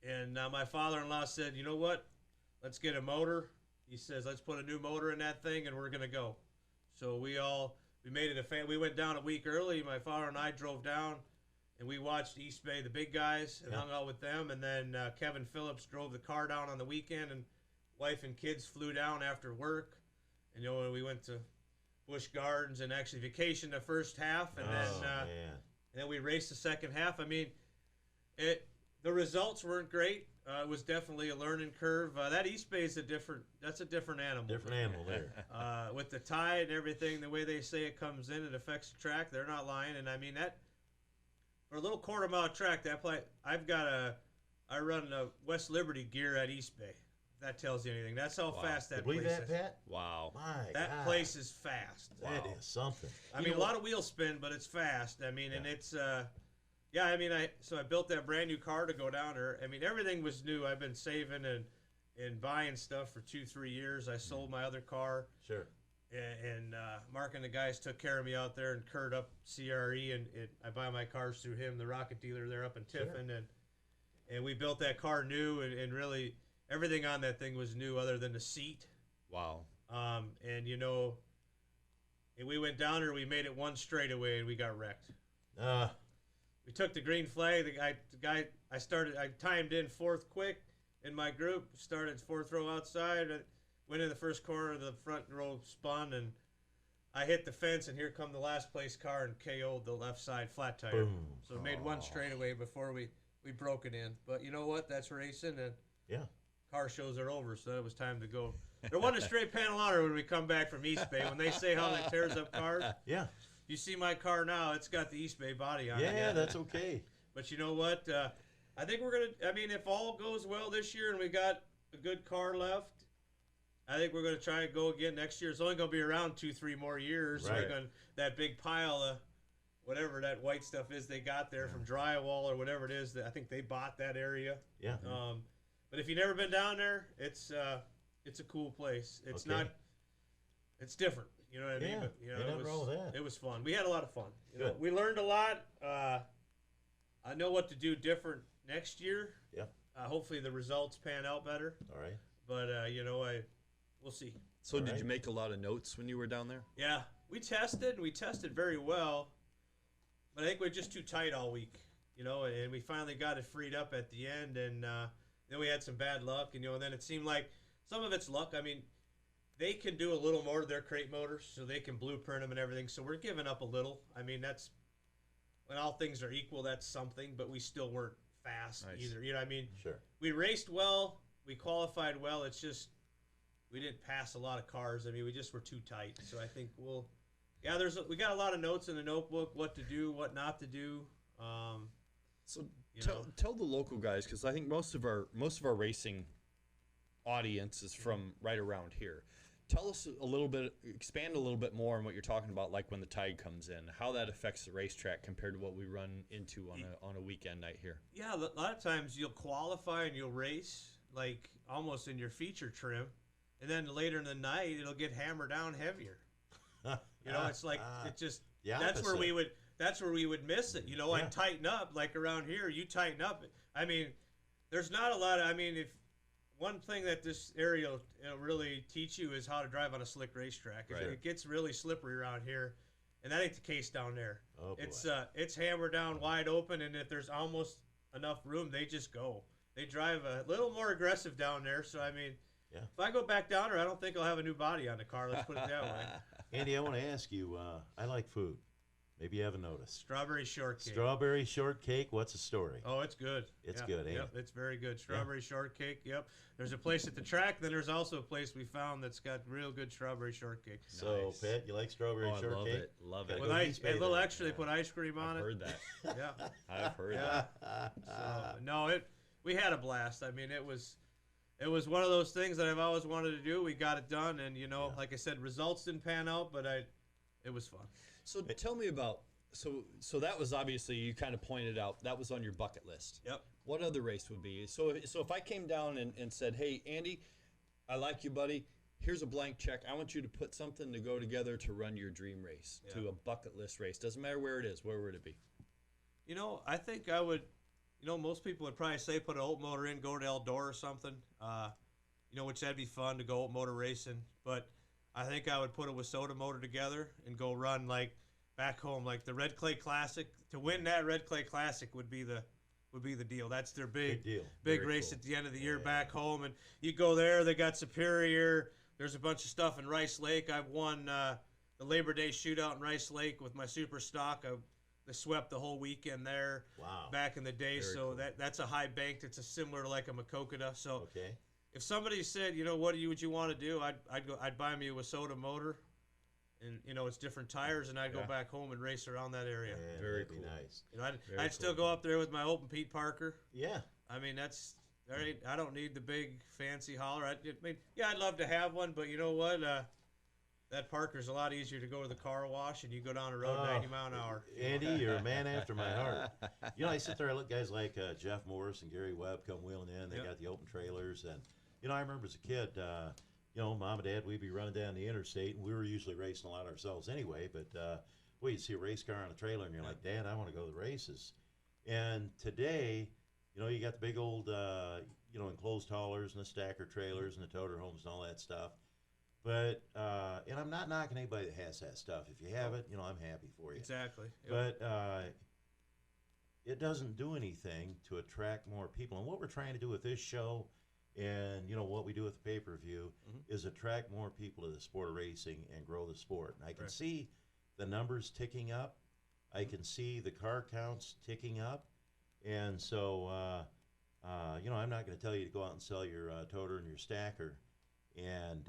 And my father-in-law said, you know what? Let's get a motor. He says, let's put a new motor in that thing, and we're gonna go. So we made it we went down a week early. My father and I drove down, and we watched East Bay, the big guys, and hung out with them. And then Kevin Phillips drove the car down on the weekend, and wife and kids flew down after work. And we went to Busch Gardens and actually vacationed the first half, and then we raced the second half. I mean, the results weren't great. It was definitely a learning curve. That East Bay is a different animal. Different animal there. With the tide and everything, the way they say it comes in, it affects the track. They're not lying, and I mean that for a little quarter-mile track. I run a West Liberty gear at East Bay. If that tells you anything. That's how fast that You believe place that, is. Pat? Wow. My That God. place is fast. That is something. I mean, a lot of wheel spin, but it's fast. I mean, and it's so I built that brand new car to go down there. I mean, everything was new. I've been saving and buying stuff for 2-3 years. I sold my other car. Sure. And Mark and the guys took care of me out there, and Kurt up CRE, and I buy my cars through him, the rocket dealer there up in Tiffin, and we built that car new, and really everything on that thing was new other than the seat. Wow. And and we went down there, we made it one straightaway, and we got wrecked. We took the green flag. I timed in fourth quick in my group, started fourth row outside, went in the first corner, the front row spun, and I hit the fence, and here come the last place car and KO'd the left side flat tire. Boom. So it made one straightaway before we broke it in. But you know what? That's racing, and car shows are over, so it was time to go. There wasn't a straight panel on her when we come back from East Bay. When they say how it tears up cars, you see my car now, it's got the East Bay body on it. Yeah, that's okay. But you know what? I think we're gonna. I mean, if all goes well this year and we got a good car left, I think we're gonna try and go again next year. It's only gonna be around 2-3 more years. Right. Like on that big pile of whatever that white stuff is they got there from drywall or whatever it is. That I think they bought that area. Yeah. But if you've never been down there, it's a cool place. It's Okay. not. It's different. You know what I mean? Yeah, But, you know, ain't nothing wrong with that. it was fun. We had a lot of fun. You know, Good. we learned a lot. I know what to do different next year. Yeah. Hopefully the results pan out better. All right. But we'll see. So All did right. you make a lot of notes when you were down there? Yeah, we tested. We tested very well, but I think we're just too tight all week. You know, and we finally got it freed up at the end, and then we had some bad luck, and then it seemed like some of it's luck. I mean, they can do a little more to their crate motors, so they can blueprint them and everything. So we're giving up a little. I mean, that's when all things are equal, that's something, but we still weren't fast either. You know what I mean? Sure. We raced well, we qualified well. It's just we didn't pass a lot of cars. I mean, we just were too tight. So I think we got a lot of notes in the notebook, what to do, what not to do. So You tell the local guys, because I think most of our racing audience is from right around here. Tell us a little bit, expand a little bit more on what you're talking about, like when the tide comes in, how that affects the racetrack compared to what we run into on a weekend night here. Yeah, a lot of times you'll qualify and you'll race like almost in your feature trim, and then later in the night it'll get hammered down heavier. You know, it's like it just the that's where opposite. we would miss it. You know, Yeah. I'd tighten up like around here. You tighten up. I mean, there's not a lot of. I mean, if one thing that this area will really teach you is how to drive on a slick racetrack. Right. It gets really slippery around here, and that ain't the case down there. Oh, boy. It's hammered down wide open, and if there's almost enough room, they just go. They drive a little more aggressive down there. So I mean, Yeah. if I go back down there, I don't think I'll have a new body on the car. Let's put it that way. Andy, I want to ask you, I like food. Maybe you haven't noticed. Strawberry shortcake. Strawberry shortcake, what's the story? Oh, it's good. It's Yeah, good, ain't Yep, it? it's very good. Strawberry shortcake. Yep. There's a place at the track. Then there's also a place we found that's got real good strawberry shortcake. So, Nice. Pat, you like strawberry Oh, I shortcake? love it. Love it. Gotta With go ice, East a little Bay then. extra, they put ice cream on I've it. heard that. Yeah. I've heard Yeah. that. So, no, we had a blast. I mean, it was one of those things that I've always wanted to do. We got it done, and like I said, results didn't pan out, but it was fun. So tell me about so that was obviously, you kind of pointed out that was on your bucket list. Yep. What other race would be? So if I came down and said, hey, Andy, I like you, buddy. Here's a blank check. I want you to put something to go together to run your dream race, to a bucket list race. Doesn't matter where it is. Where would it be? I think I would, most people would probably say put an old motor in, go to Eldor or something, which that'd be fun to go old motor racing. But I think I would put a Wasota motor together and go run like back home, like the Red Clay Classic. To win that Red Clay Classic would be the deal. That's their big deal. big race at the end of the year back home. And you go there, they got Superior. There's a bunch of stuff in Rice Lake. I've won the Labor Day shootout in Rice Lake with my super stock. I swept the whole weekend there. Wow. Back in the day. Very So cool. that's a high banked. It's a similar to like a Makokoda. So Okay. if somebody said, what would you want to do? I'd buy me a Wasota motor, and it's different tires, and I'd go back home and race around that area. Man, Very that'd be cool. nice. I'd still go up there with my open Pete Parker. Yeah. I mean, I don't need the big fancy hauler. I'd love to have one, but you know what? That Parker's a lot easier to go to the car wash, and you go down the road 90 mile an hour. Andy, you're a man after my heart. I sit there, I look guys like Jeff Morris and Gary Webb come wheeling in. They Yep. got the open trailers. And, I remember as a kid, Mom and Dad, we'd be running down the interstate, and we were usually racing a lot ourselves anyway. But, you'd see a race car on a trailer, and you're like, Dad, I want to go to the races. And today, you got the big old, enclosed haulers and the stacker trailers and the toter homes and all that stuff. But, and I'm not knocking anybody that has that stuff. If you have it, I'm happy for you. Exactly. Yep. But it doesn't do anything to attract more people. And what we're trying to do with this show and, what we do with the pay-per-view is attract more people to the sport of racing and grow the sport. And I can see the numbers ticking up. I can see the car counts ticking up. And so, I'm not going to tell you to go out and sell your toter and your stacker and,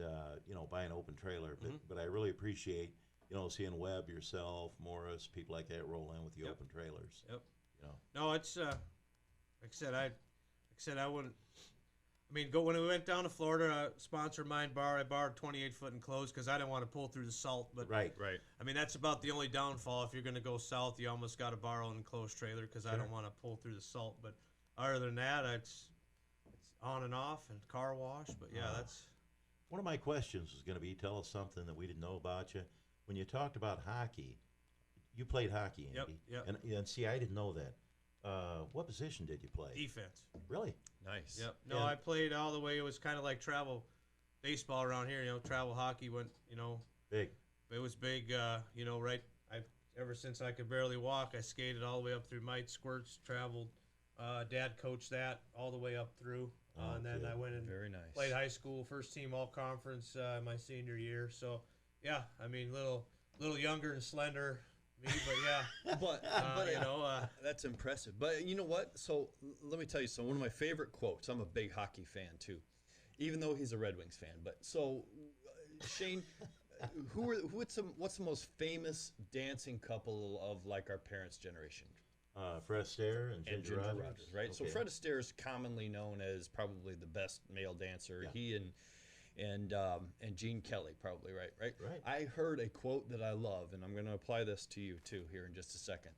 buy an open trailer. But I really appreciate, seeing Webb, yourself, Morris, people like that roll in with the open trailers. Yep. No, it's I wouldn't. I mean, when we went down to Florida, a sponsor of mine I borrowed 28-foot enclosed because I didn't want to pull through the salt. But Right. I mean, that's about the only downfall. If you're going to go south, you almost got to borrow an enclosed trailer because I don't want to pull through the salt. But other than that, it's on and off and car wash. But yeah, that's One of my questions was going to be, tell us something that we didn't know about you. When you talked about hockey, you played hockey, Andy. Yep. And see, I didn't know that. What position did you play? defense. Really? Nice. Yep. No, I played all the way. It was kind of like travel baseball around here. Travel hockey went. Big. It was big. Right. Ever since I could barely walk, I skated all the way up through mite squirts. Traveled. Dad coached that all the way up through, and then I went and Very nice. played high school, first team all conference my senior year. So yeah, I mean, little younger and slender. Me, but yeah, But that's impressive. But you know what? So let me tell you something. One of my favorite quotes. I'm a big hockey fan too, even though he's a Red Wings fan. But so, Shane, what's the most famous dancing couple of like our parents' generation? Fred Astaire and Ginger Rogers. Right. Okay. So Fred Astaire is commonly known as probably the best male dancer. Yeah. He and Gene Kelly, probably, right? Right. I heard a quote that I love, and I'm going to apply this to you too here in just a second.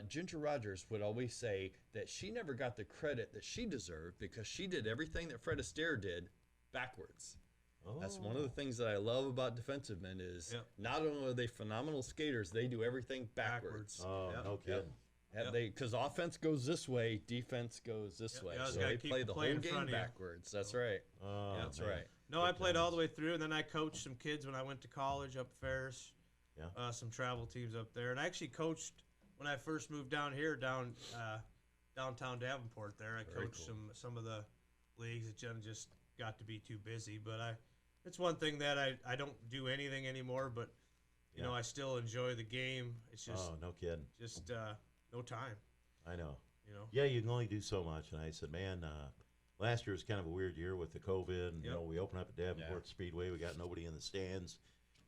Ginger Rogers would always say that she never got the credit that she deserved because she did everything that Fred Astaire did backwards. That's one of the things that I love about defensive men is not only are they phenomenal skaters, they do everything backwards. Oh, no kidding. Because offense goes this way, defense goes this way. you So gotta they keep play the the play whole in front game of you. backwards. That's right. Oh, That's man. right. No, I played all the way through, and then I coached some kids when I went to college up Ferris. Yeah. Some travel teams up there, and I actually coached when I first moved down here, downtown Davenport. There, I coached some of the leagues. It just got to be too busy, but it's one thing that I don't do anything anymore, but you know I still enjoy the game. It's just no kidding. Just no time. I know. You know. Yeah, you can only do so much. And I said, man, last year was kind of a weird year with the COVID. And, you know, we opened up at Davenport Speedway. We got nobody in the stands.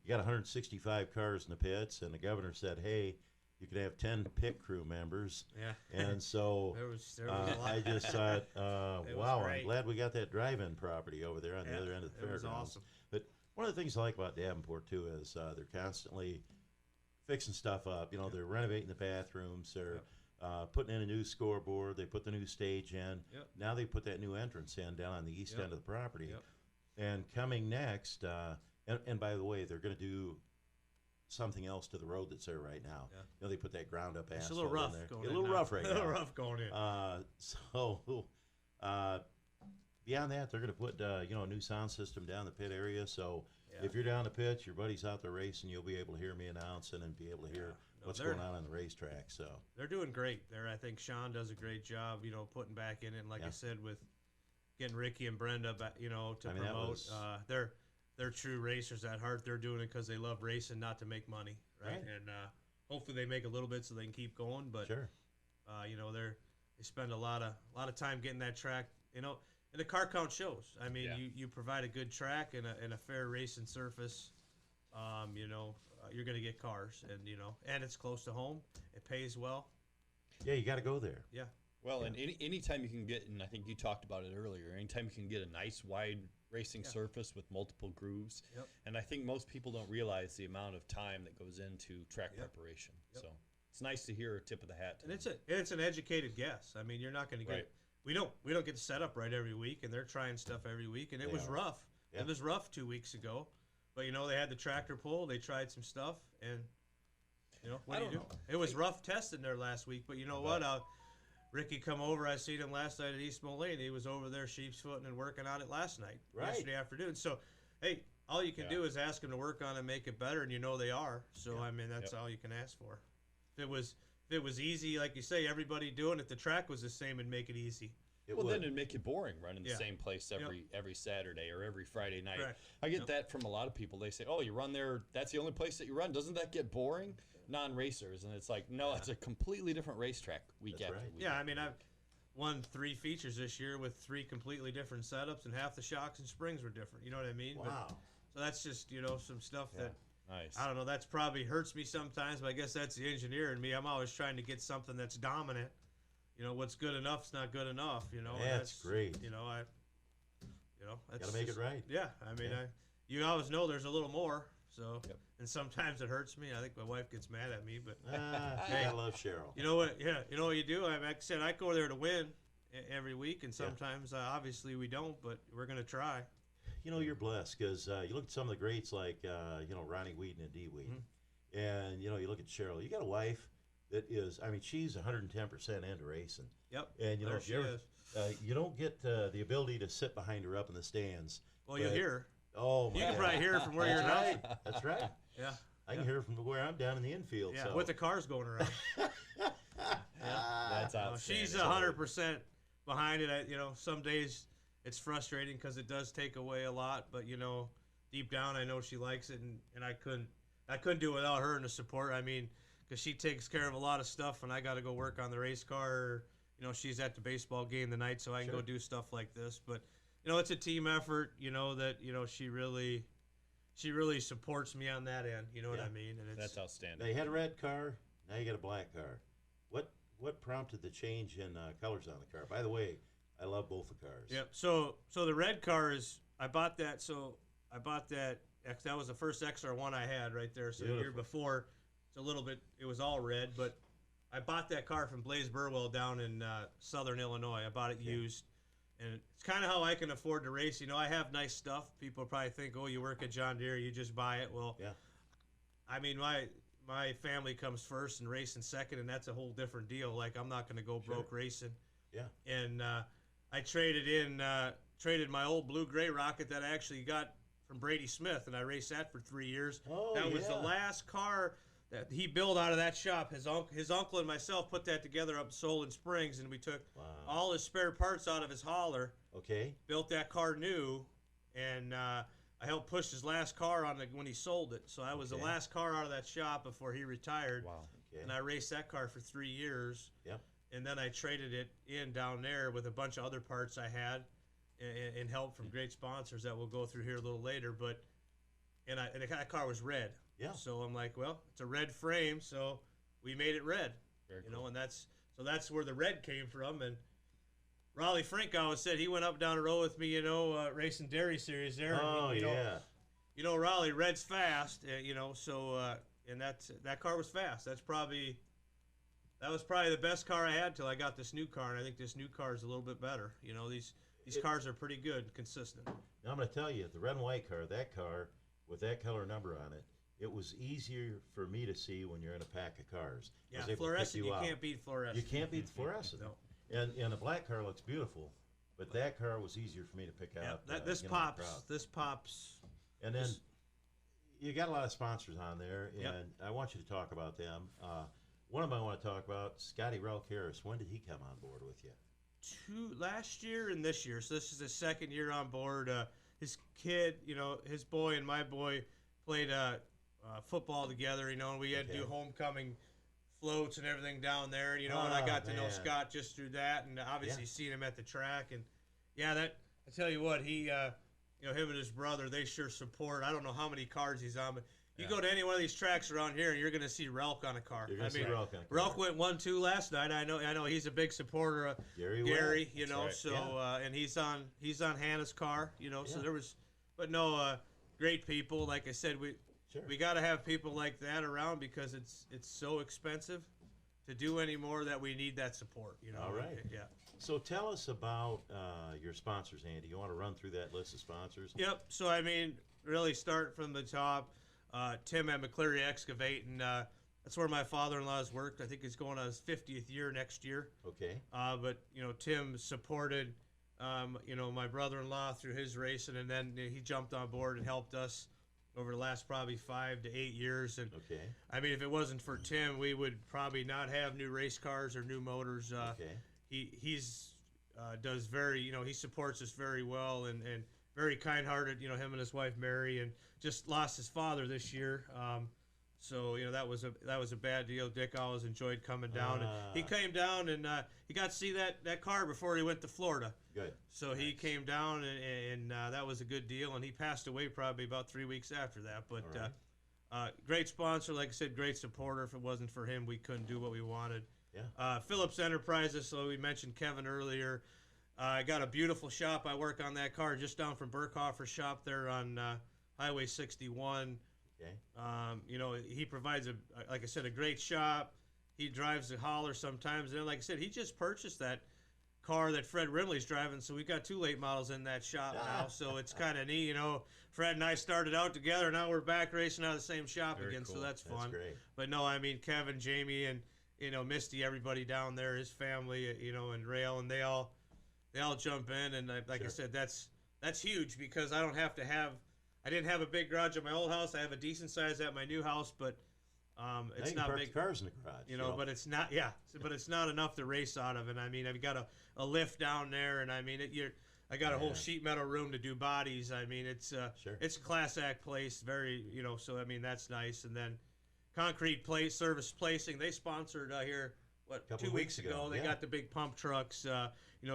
You got 165 cars in the pits, and the governor said, hey, you can have 10 pit crew members. Yeah. And so there was a lot. I just thought, wow, great. I'm glad we got that drive-in property over there on the other end of the fairgrounds. It was awesome. But one of the things I like about Davenport, too, is they're constantly fixing stuff up. You know, they're renovating the bathrooms. They're putting in a new scoreboard. They put the new stage in. Yep. Now they put that new entrance in down on the east end of the property. Yep. And coming next, and by the way, they're going to do something else to the road that's there right now. Yeah. You know, they put that ground up asphalt It's a little rough in there. going A in little now. rough right now. A little rough going in. So beyond that, they're going to put a new sound system down the pit area. So if you're down the pits, your buddy's out there racing, you'll be able to hear me announcing and be able to hear what's going on the racetrack. So they're doing great there. I think Sean does a great job, putting back in it. And like I said, with getting Ricky and Brenda back, to promote. They're true racers at heart. They're doing it because they love racing, not to make money, right? And hopefully they make a little bit so they can keep going. But they spend a lot of time getting that track, and the car count shows. I mean, you provide a good track and a fair racing surface. You're going to get cars, and it's close to home. It pays well. Yeah, you got to go there. Yeah. Well, and anytime you can get, and I think you talked about it earlier, anytime you can get a nice wide racing surface with multiple grooves, and I think most people don't realize the amount of time that goes into track preparation. So it's nice to hear a tip of the hat. And it's an educated guess. I mean, you're not going to get we don't get set up right every week, and they're trying stuff every week, and it was rough. Yeah. It was rough 2 weeks ago, but they had the tractor pull. They tried some stuff, and what do you do? It was rough testing there last week, but you know what? Ricky come over. I seen him last night at East Moline. He was over there sheepsfooting and working on it last night, yesterday afternoon. So, hey, all you can do is ask him to work on it and make it better, and they are. So, I mean, that's all you can ask for. If it was easy, like you say, everybody doing it, the track was the same, and make it easy. Then it'd make it boring running the same place every Saturday or every Friday night. Correct. I get that from a lot of people. They say, "Oh, you run there. That's the only place that you run. Doesn't that get boring?" Non-racers, and it's like, no, it's a completely different racetrack week after week. Yeah, I mean, I've won 3 features this year with 3 completely different setups, and half the shocks and springs were different. You know what I mean? Wow. So that's just some stuff that nice. I don't know. That's probably hurts me sometimes, but I guess that's the engineer in me. I'm always trying to get something that's dominant, what's good enough's not good enough. That's great. That's Got to make just- it right. Yeah, I mean, Yeah. you always know there's a little more. So, Yep. and sometimes it hurts me. I think my wife gets mad at me, but You gotta love Cheryl. you know what? Yeah, you know what you do. Like I said, I go there to win every week, and sometimes obviously we don't, but we're gonna try. You're blessed because you look at some of the greats like Ronnie Wheaton and Dee Wheaton, and you look at Cheryl. You got a wife that is, I mean, she's 110% into racing. Yep. And there if she you ever, is. you don't get the ability to sit behind her up in the stands. Well, you'll but- hear her. Oh my You can God. probably hear her from where That's you're now. right. That's right. Yeah. I can hear her from where I'm down in the infield. Yeah, so. with the cars going around. That's outstanding. She's 100% behind it. Some days it's frustrating because it does take away a lot, but deep down I know she likes it, and I couldn't do it without her and the support. I mean, because she takes care of a lot of stuff, and I got to go work on the race car. She's at the baseball game tonight, so I can go do stuff like this. But it's a team effort. That she really supports me on that end. You know what I mean? And That's outstanding. Now you had a red car. Now you got a black car. What prompted the change in colors on the car? By the way, I love both the cars. Yep. So the red car is I bought that. So I bought that. That was the first XR1 I had right there. So the year before, it's a little bit. It was all red, but I bought that car from Blaze Burwell down in Southern Illinois. I bought it used, and it's kind of how I can afford to race. I have nice stuff. People probably think, oh, you work at John Deere, you just buy it. Well, yeah. I mean, my family comes first and racing second, and that's a whole different deal. Like, I'm not going to go broke racing. Yeah. And I traded my old blue-gray rocket that I actually got from Brady Smith, and I raced that for 3 years. Oh, that was the last car that he built out of that shop. His uncle and myself put that together up in Solon Springs, and we took all his spare parts out of his hauler. Okay. Built that car new, and I helped push his last car on when he sold it. So I was the last car out of that shop before he retired. Wow. Okay. And I raced that car for 3 years. Yep. And then I traded it in down there with a bunch of other parts I had, and help from great sponsors that we'll go through here a little later. But that car was red. Yeah. So I'm like, well, it's a red frame, so we made it red. Very cool. And that's where the red came from. And Raleigh Frank always said he went up down the road with me, racing Dairy Series there. Oh, and, yeah. Raleigh, red's fast, so and that car was fast. That was probably the best car I had till I got this new car, and I think this new car is a little bit better. These cars are pretty good, consistent. Now I'm going to tell you, the red and white car, that car with that color number on it, it was easier for me to see when you're in a pack of cars. I Yeah, was able to pick fluorescent, you out. can't beat fluorescent. You can't beat the fluorescent. No. And the black car looks beautiful, but that car was easier for me to pick out. This in the pops. crowd. This pops. And then you got a lot of sponsors on there, and Yep. I want you to talk about them. One of them I want to talk about, Scotty Relk Harris. When did he come on board with you? Last year and this year. So this is his second year on board. His kid, his boy and my boy played football together, and we had to do homecoming floats and everything down there, and I got to know Scott just through that, and obviously seen him at the track, and I tell you what, he, him and his brother, they sure support. I don't know how many cars he's on, but you go to any one of these tracks around here, and you're going to see Relk on a car. You're going to see Relk on a car. Relk went 1-2 last night. I know he's a big supporter of Gary, That's right. so and he's on Hannah's car, so there was, but no, great people. Like I said, we got to have people like that around because it's so expensive to do anymore that we need that support. All right. Yeah. So tell us about your sponsors, Andy. You want to run through that list of sponsors? Yep. So I mean, really start from the top. Tim at McCleary Excavate, and that's where my father-in-law has worked. I think he's going on his 50th year next year. Okay. But Tim supported my brother-in-law through his racing, and then he jumped on board and helped us over the last probably 5 to 8 years. And I mean, if it wasn't for Tim, we would probably not have new race cars or new motors. He's does very, he supports us very well and very kind-hearted. Him and his wife Mary, and just lost his father this year. So that was a bad deal. Dick always enjoyed coming down. And he came down and he got to see that car before he went to Florida. Good. So he came down and that was a good deal. And he passed away probably about 3 weeks after that. But great sponsor, like I said, great supporter. If it wasn't for him, we couldn't do what we wanted. Yeah. Phillips Enterprises, so we mentioned Kevin earlier. I got a beautiful shop. I work on that car just down from Burkhofer's shop there on Highway 61. Okay. He provides, like I said, a great shop. He drives the hauler sometimes. And then, like I said, he just purchased that car that Fred Rimley's driving, so we got 2 late models in that shop now. So it's kind of neat. Fred and I started out together. Now we're back racing out of the same shop Very again, cool. so that's fun. That's great. But no, I mean, Kevin, Jamie, and Misty, everybody down there, his family, and Rail, and they all jump in. And I said, that's huge because I didn't have a big garage at my old house. I have a decent size at my new house, but it's not big. Cars in the garage. But it's not. Yeah, but it's not enough to race out of. And I mean, I've got a lift down there, and I mean, I got a whole sheet metal room to do bodies. I mean, it's a class act place. Very, so I mean, that's nice. And then Concrete Place Service Placing, they sponsored here. What, 2 weeks ago? They got the big pump trucks.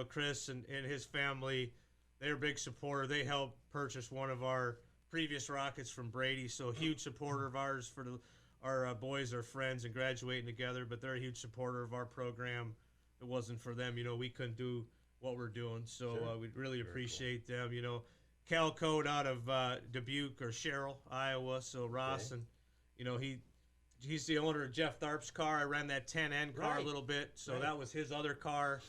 Chris and his family, they're a big supporter. They helped purchase one of our previous rockets from Brady, so a huge supporter of ours for our boys are friends and graduating together, but they're a huge supporter of our program. If it wasn't for them, we couldn't do what we're doing, so we really appreciate them. Cal Code out of Dubuque or Sherrill, Iowa, so Ross, and he's the owner of Jeff Tharp's car. I ran that 10N car a little bit, so that was his other car.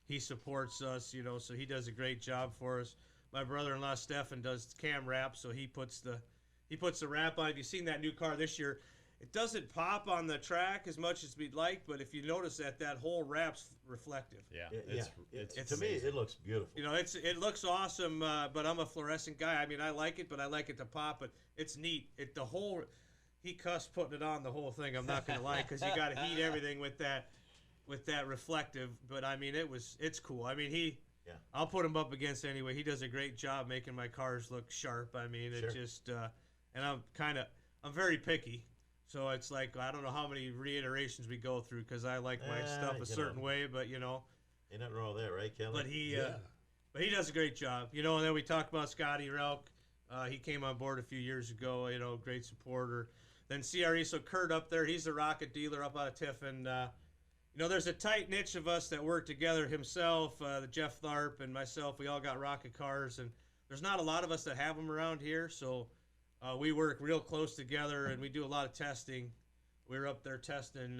He supports us, so he does a great job for us. My brother-in-law Stefan does cam wrap, so he puts the wrap on. If you've seen that new car this year, it doesn't pop on the track as much as we'd like, but if you notice that whole wrap's reflective. Yeah, to me, it looks beautiful. It looks awesome, but I'm a fluorescent guy. I mean, I like it, but I like it to pop. But it's neat. He cussed putting it on the whole thing. I'm not gonna lie, because you got to heat everything with that reflective. But I mean, it's cool. I mean, I'll put him up against anyway. He does a great job making my cars look sharp. I mean, it just and I'm very picky. So it's like, I don't know how many reiterations we go through because I like my stuff a certain way, but Ain't nothing wrong with that, right, Kelly? But he does a great job. And then we talked about Scotty Relk. He came on board a few years ago, great supporter. Then CRE, so Kurt up there, he's a rocket dealer up out of Tiffin. There's a tight niche of us that work together. Himself, the Jeff Tharp, and myself, we all got rocket cars, and there's not a lot of us that have them around here, so we work real close together, and we do a lot of testing. We were up there testing,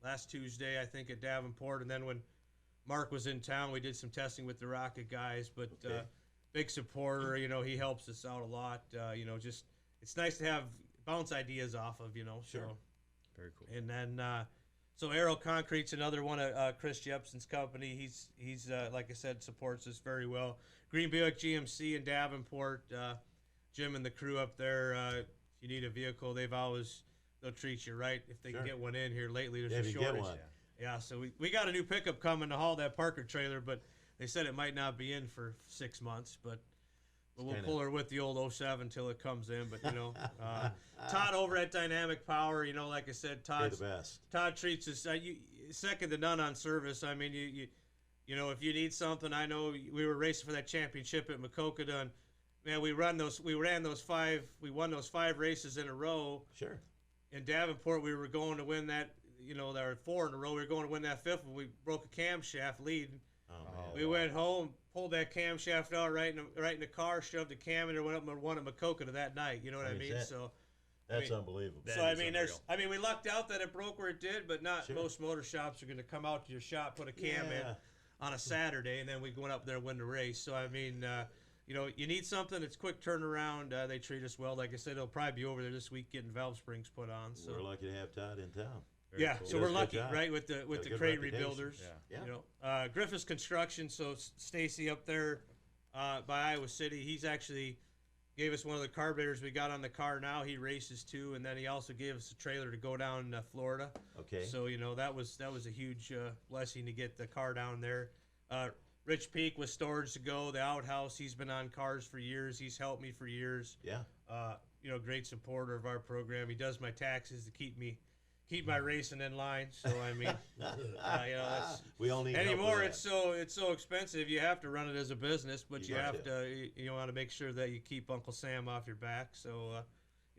last Tuesday, I think, at Davenport, and then when Mark was in town, we did some testing with the rocket guys, but big supporter, he helps us out a lot. Just it's nice to have bounce ideas off of, Sure. So. Very cool. And then, so Aero Concrete's another one of Chris Jepson's company. He's like I said, supports us very well. Green Buick GMC in Davenport, Jim and the crew up there. If you need a vehicle, they'll treat you right if they can get one in here. Lately, there's a shortage. Yeah, so we got a new pickup coming to haul that Parker trailer, but they said it might not be in for 6 months, but we'll pull her with the old 07 until it comes in. But Todd over at Dynamic Power, like I said, Todd treats us second to none on service. I mean, if you need something, I know we were racing for that championship at Macokota, and man, we won those 5 races in a row. Sure. In Davenport, we were going to win that. There were 4 in a row. We were going to win that 5th, and we broke a camshaft lead. We went home, pulled that camshaft out right in the car, shoved the cam in there, went up and won at Macokota that night. You know what I mean? That's unbelievable. We lucked out that it broke where it did, but not most motor shops are going to come out to your shop, put a cam in on a Saturday, and then we went up there and win the race. So I mean, you need something. It's quick turnaround. They treat us well. Like I said, they'll probably be over there this week getting valve springs put on. So we're lucky to have Todd in town. Very cool. So we're lucky, right, with the crate reputation. rebuilders. Griffiths Construction. So Stacy up there by Iowa City, he's actually gave us one of the carburetors we got on the car. Now he races too, and then he also gave us a trailer to go down Florida. Okay. So that was a huge blessing to get the car down there. Rich Peak with Storage to Go, the outhouse. He's been on cars for years. He's helped me for years. Yeah. Great supporter of our program. He does my taxes to keep my racing in line. So I mean, that's, we all need anymore. It's so expensive. You have to run it as a business, but you have to. You want to make sure that you keep Uncle Sam off your back. So,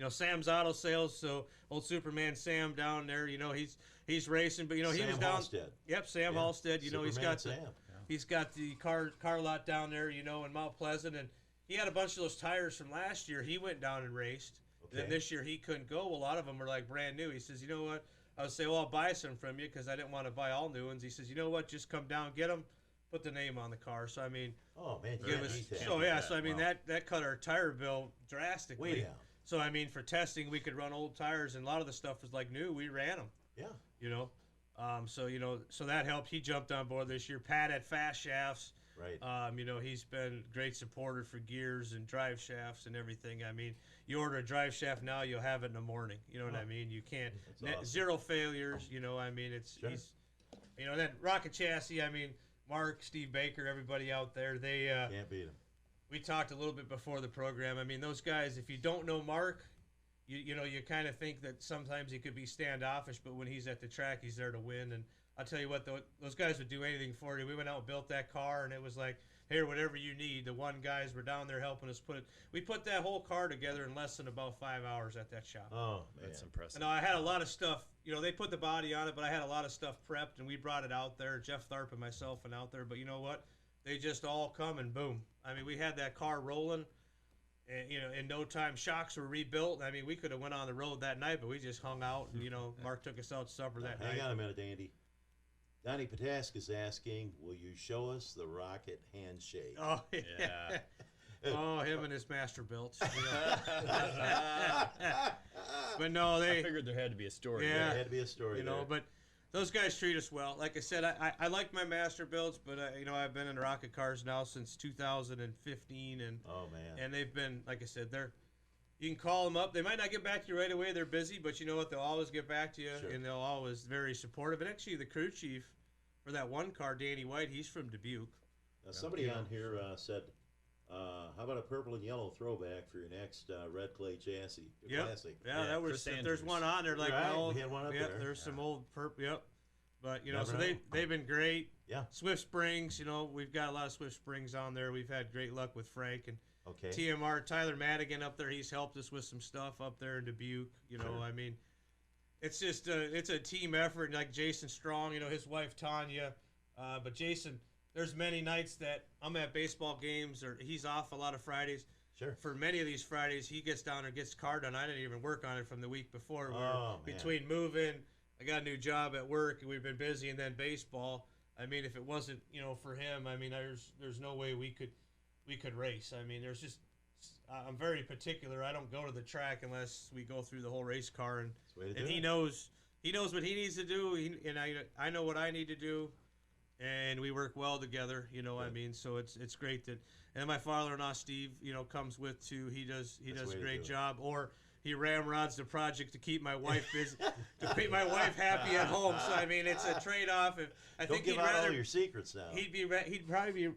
Sam's Auto Sales. So old Superman Sam down there, he's racing, but he Sam was down. Halstead. Yep, Sam Yeah. Halstead. He's Superman got Sam. he's got the car lot down there, in Mount Pleasant, and he had a bunch of those tires from last year. He went down and raced. Okay. Then this year he couldn't go. A lot of them were like brand new. He says, you know what? I would say, well, I'll buy some from you because I didn't want to buy all new ones. He says, you know what? Just come down, get them, put the name on the car. So I mean, Oh man, give us. So yeah, so I mean that cut our tire bill drastically. Way down. So I mean, for testing, we could run old tires, and a lot of the stuff was like new. We ran them. Yeah. So that helped. He jumped on board this year. Pat at Fast Shafts. Right. He's been a great supporter for gears and drive shafts and everything. I mean, you order a drive shaft now, you'll have it in the morning. You know what I mean? You can't Awesome. zero failures. I mean, it's Sure. he's, then Rocket Chassis. I mean, Mark, Steve Baker, everybody out there. They Can't beat him. we talked a little bit before the program. I mean, those guys. If you don't know Mark, you kind of think that sometimes he could be standoffish, but when he's at the track, he's there to win. And I'll tell you what, those guys would do anything for you. We went out and built that car, and it was like, here, whatever you need. The one guys were down there helping us put it. We put that whole car together in less than about 5 hours at that shop. Oh, man. That's impressive. And I had a lot of stuff. They put the body on it, but I had a lot of stuff prepped, and we brought it out there. Jeff Tharp and myself went out there. But you know what? They just all come and boom. I mean, we had that car rolling, and in no time, shocks were rebuilt. I mean, we could have went on the road that night, but we just hung out, and Mark took us out to supper that night. Hang on a minute, Andy. Donnie Patask is asking, will you show us the rocket handshake? Oh, Yeah. Oh, him and his master belts. But no, I figured there had to be a story. Yeah. There had to be a story there. but those guys treat us well. Like I said, I like my master builds, but I've been in rocket cars now since 2015, and Oh, man. and they've been, like I said, you can call them up. They might not get back to you right away. They're busy, but you know what? They'll always get back to you, Sure. and they'll always very supportive. And actually, the crew chief for that one car, Danny White, he's from Dubuque. Now, somebody on here said, how about a purple and yellow throwback for your next red clay chassis? Yep. Classic. Yeah, that was. Chris There's Andrews. one on there like Right, no. we had one up Yep, there. there's some old purple. Yep, but Never so know. they've been great. Yeah. Swift Springs, we've got a lot of Swift Springs on there. We've had great luck with Frank and Okay. TMR. Tyler Madigan up there, he's helped us with some stuff up there in Dubuque. Sure. I mean, it's just it's a team effort. Like Jason Strong, his wife Tanya, but Jason, there's many nights that I'm at baseball games or he's off a lot of Fridays. Sure. For many of these Fridays, he gets down and gets the car done. I didn't even work on it from the week before. Oh, man. Between moving, I got a new job at work, and we've been busy, and then baseball. I mean, if it wasn't, for him, I mean, there's no way we could race. I mean, I'm very particular. I don't go to the track unless we go through the whole race car, and That's the way to do he it. knows what he needs to do, and I know what I need to do, and we work well together. I mean, so it's great that. And my father-in-law Steve, comes with too. He does the a way to great do it. job. Or he ramrods the project to keep my wife busy, to keep my wife happy at home. So I mean, it's a trade-off. I Don't think give he'd out rather all your secrets now. he'd probably be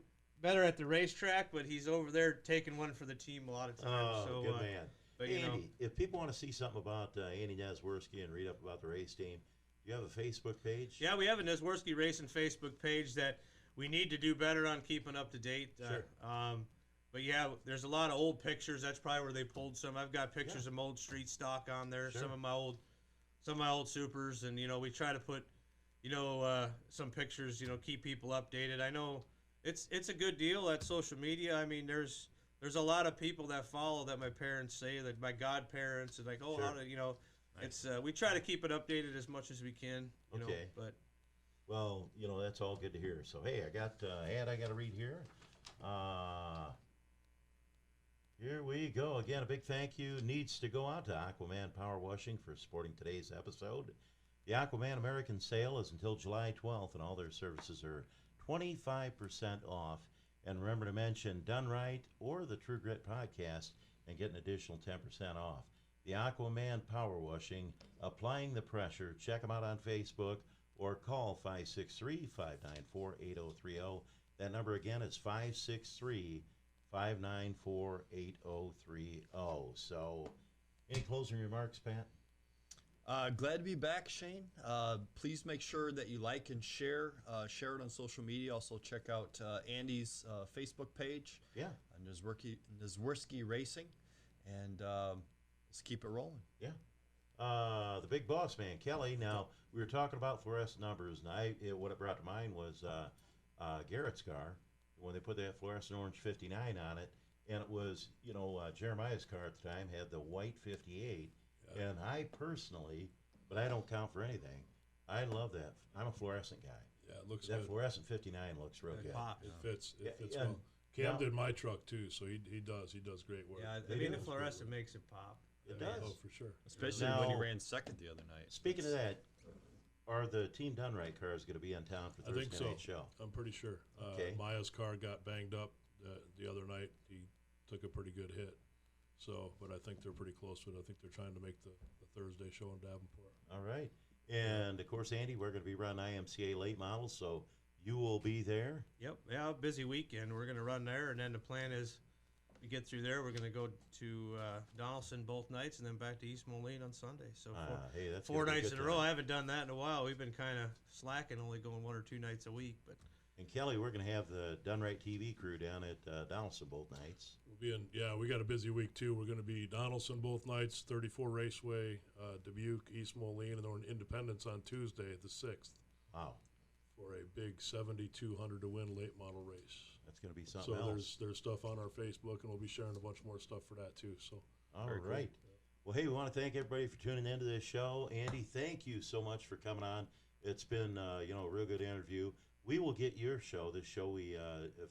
better at the racetrack, but he's over there taking one for the team a lot of times. Oh, So, good man. but Hey, Andy, if people want to see something about Andy Nezworski and read up about the race team, you have a Facebook page? Yeah, we have a Nezworski Racing Facebook page that we need to do better on keeping up to date. Sure. But yeah, there's a lot of old pictures. That's probably where they pulled some. I've got pictures of my old street stock on there. Sure. Some of my old supers, and we try to put, some pictures. Keep people updated. I know it's a good deal at social media. I mean, there's a lot of people that follow that my parents say, that my godparents, and like, oh, Sure. how to, it's we try to keep it updated as much as we can. Okay. But Well, that's all good to hear. So, hey, I got ad I got to read here. Here we go. Again, a big thank you needs to go out to Aquaman Power Washing for supporting today's episode. The Aquaman American sale is until July 12th, and all their services are 25% off. And remember to mention Done Right or the True Grit podcast and get an additional 10% off. The Aquaman Power Washing, applying the pressure. Check them out on Facebook or call 563-594-8030. That number again is 563-594-8030. So, any closing remarks, Pat? Glad to be back, Shane. Please make sure that you like and share it on social media. Also, check out Andy's Facebook page. Yeah. Nezworski Racing. And Let's keep it rolling. Yeah. The big boss man, Kelly. Now, we were talking about fluorescent numbers, and what it brought to mind was Garrett's car, when they put that fluorescent orange 59 on it, and it was, Jeremiah's car at the time had the white 58, and I personally, but I don't count for anything, I love that. I'm a fluorescent guy. Yeah, it looks that good. fluorescent 59 looks real good. It fits. It fits and well. Cam now- did my truck too, so he does great work. Yeah, They I mean do. the fluorescent makes it pop. It Yeah, does. Oh, for sure. Especially Now- when he ran second the other night. Speaking of that, are the Team Done Right cars going to be in town for I think Thursday so. night show? I'm pretty sure. Okay. Maya's car got banged up the other night. He took a pretty good hit. So, but I think they're pretty close to it. I think they're trying to make the Thursday show in Davenport. All right. And, of course, Andy, we're going to be running IMCA late models, so you will be there. Yep. Yeah, busy weekend. We're going to run there, and then the plan is we get through there. We're going to go to Donaldson both nights, and then back to East Moline on Sunday. So Hey, that's four gonna be a nights good in a row. time. I haven't done that in a while. We've been kind of slacking, only going 1 or 2 nights a week. But And, Kelly, we're going to have the Done Right TV crew down at Donaldson both nights. We'll be we got a busy week too. We're going to be Donaldson both nights, 34 Raceway, Dubuque, East Moline, and then we're in Independence on Tuesday the 6th. Wow. For a big 7,200 to win late model race. That's going to be something So else. there's stuff on our Facebook, and we'll be sharing a bunch more stuff for that too. So All Very cool. right. Well, hey, we want to thank everybody for tuning into this show. Andy, thank you so much for coming on. It's been, a real good interview. We will get your show, this show we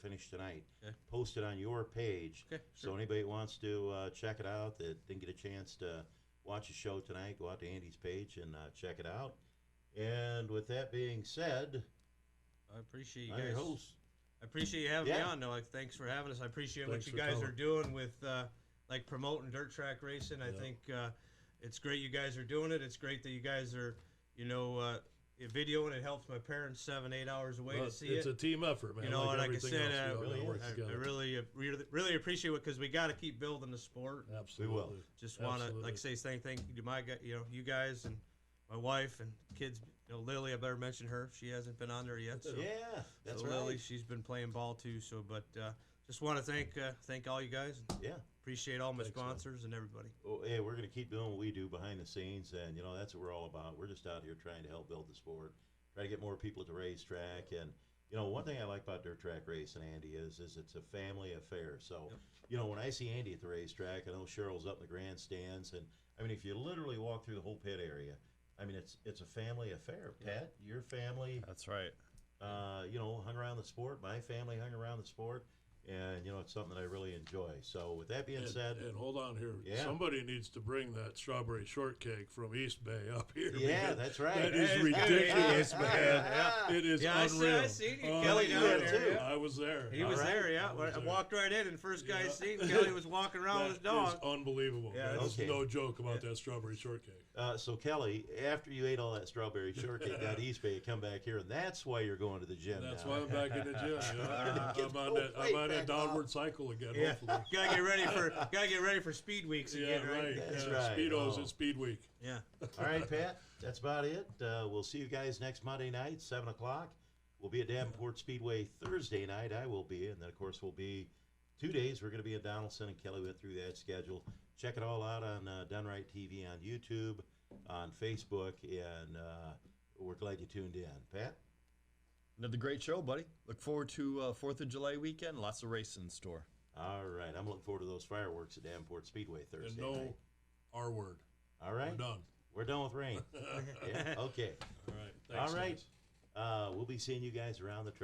finished tonight, Okay. posted on your page. Okay, So sure. anybody that wants to check it out that didn't get a chance to watch the show tonight, go out to Andy's page and check it out. And with that being said, I appreciate you I'm your guys. host. I appreciate you having me Yeah. on. No, thanks for having us. I appreciate Thanks what you for guys coming. are doing with like promoting dirt track racing. I Yeah. think it's great you guys are doing it. It's great that you guys are, videoing. It helps my parents 7-8 hours away Well, to see it's it. a team effort, man. You know, and like I everything said, else, we all really gotta work is. I together. really appreciate it because we got to keep building the sport. Absolutely. will. Just want to, Absolutely. like I say, thank you to my you guys and my wife and kids. Lily, I better mention her. She hasn't been on there yet. So, Yeah, that's so right. Lily, she's been playing ball too. So, but just want to thank all you guys. Yeah. Appreciate all my Thanks, man. sponsors and everybody. Well, hey, we're going to keep doing what we do behind the scenes, and, that's what we're all about. We're just out here trying to help build the sport, try to get more people at the racetrack. And, one thing I like about dirt track racing, Andy, is it's a family affair. So, when I see Andy at the racetrack, I know Cheryl's up in the grandstands. And, I mean, if you literally walk through the whole pit area, I mean, it's a family affair. Pat, your family, That's right. hung around the sport. My family hung around the sport. And, it's something that I really enjoy. So, with that being said, And hold on here. Yeah. Somebody needs to bring that strawberry shortcake from East Bay up here. yeah, because that's right. That is Hey, ridiculous, yeah. man. Yeah. It is Yeah, I unreal. seen you, Oh, Kelly, down there, yeah. too. I was there. He was right. there, yeah. I was I there. walked right in, and first guy Yeah. seen Kelly was walking around with his That dog. is unbelievable. Yeah, man. that's- There's Okay. no joke about that strawberry shortcake. So Kelly, after you ate all that strawberry shortcake down to East Bay, you come back here, and that's why you're going to the gym. That's now. why I'm back in the gym. Yeah. Get I'm on the that. weight I'm on that back downward off. cycle again. Yeah, Hopefully. gotta get ready for speed weeks Yeah, again, right? right. That's yeah. right. Speedos Oh. at Speed Week. Yeah. All right, Pat, that's about it. We'll see you guys next Monday night, 7 o'clock. We'll be at Davenport Speedway Thursday night. I will be, and then, of course, we'll be 2 days. We're going to be in Donaldson, and Kelly went through that schedule. Check it all out on Done Right TV on YouTube, on Facebook, and we're glad you tuned in. Pat? Another great show, buddy. Look forward to 4th of July weekend. Lots of racing in store. All right, I'm looking forward to those fireworks at Davenport Speedway And Thursday no night. R word. All right? We're done. We're done with rain. Yeah, okay. All right. Thanks, All right. guys. We'll be seeing you guys around the track.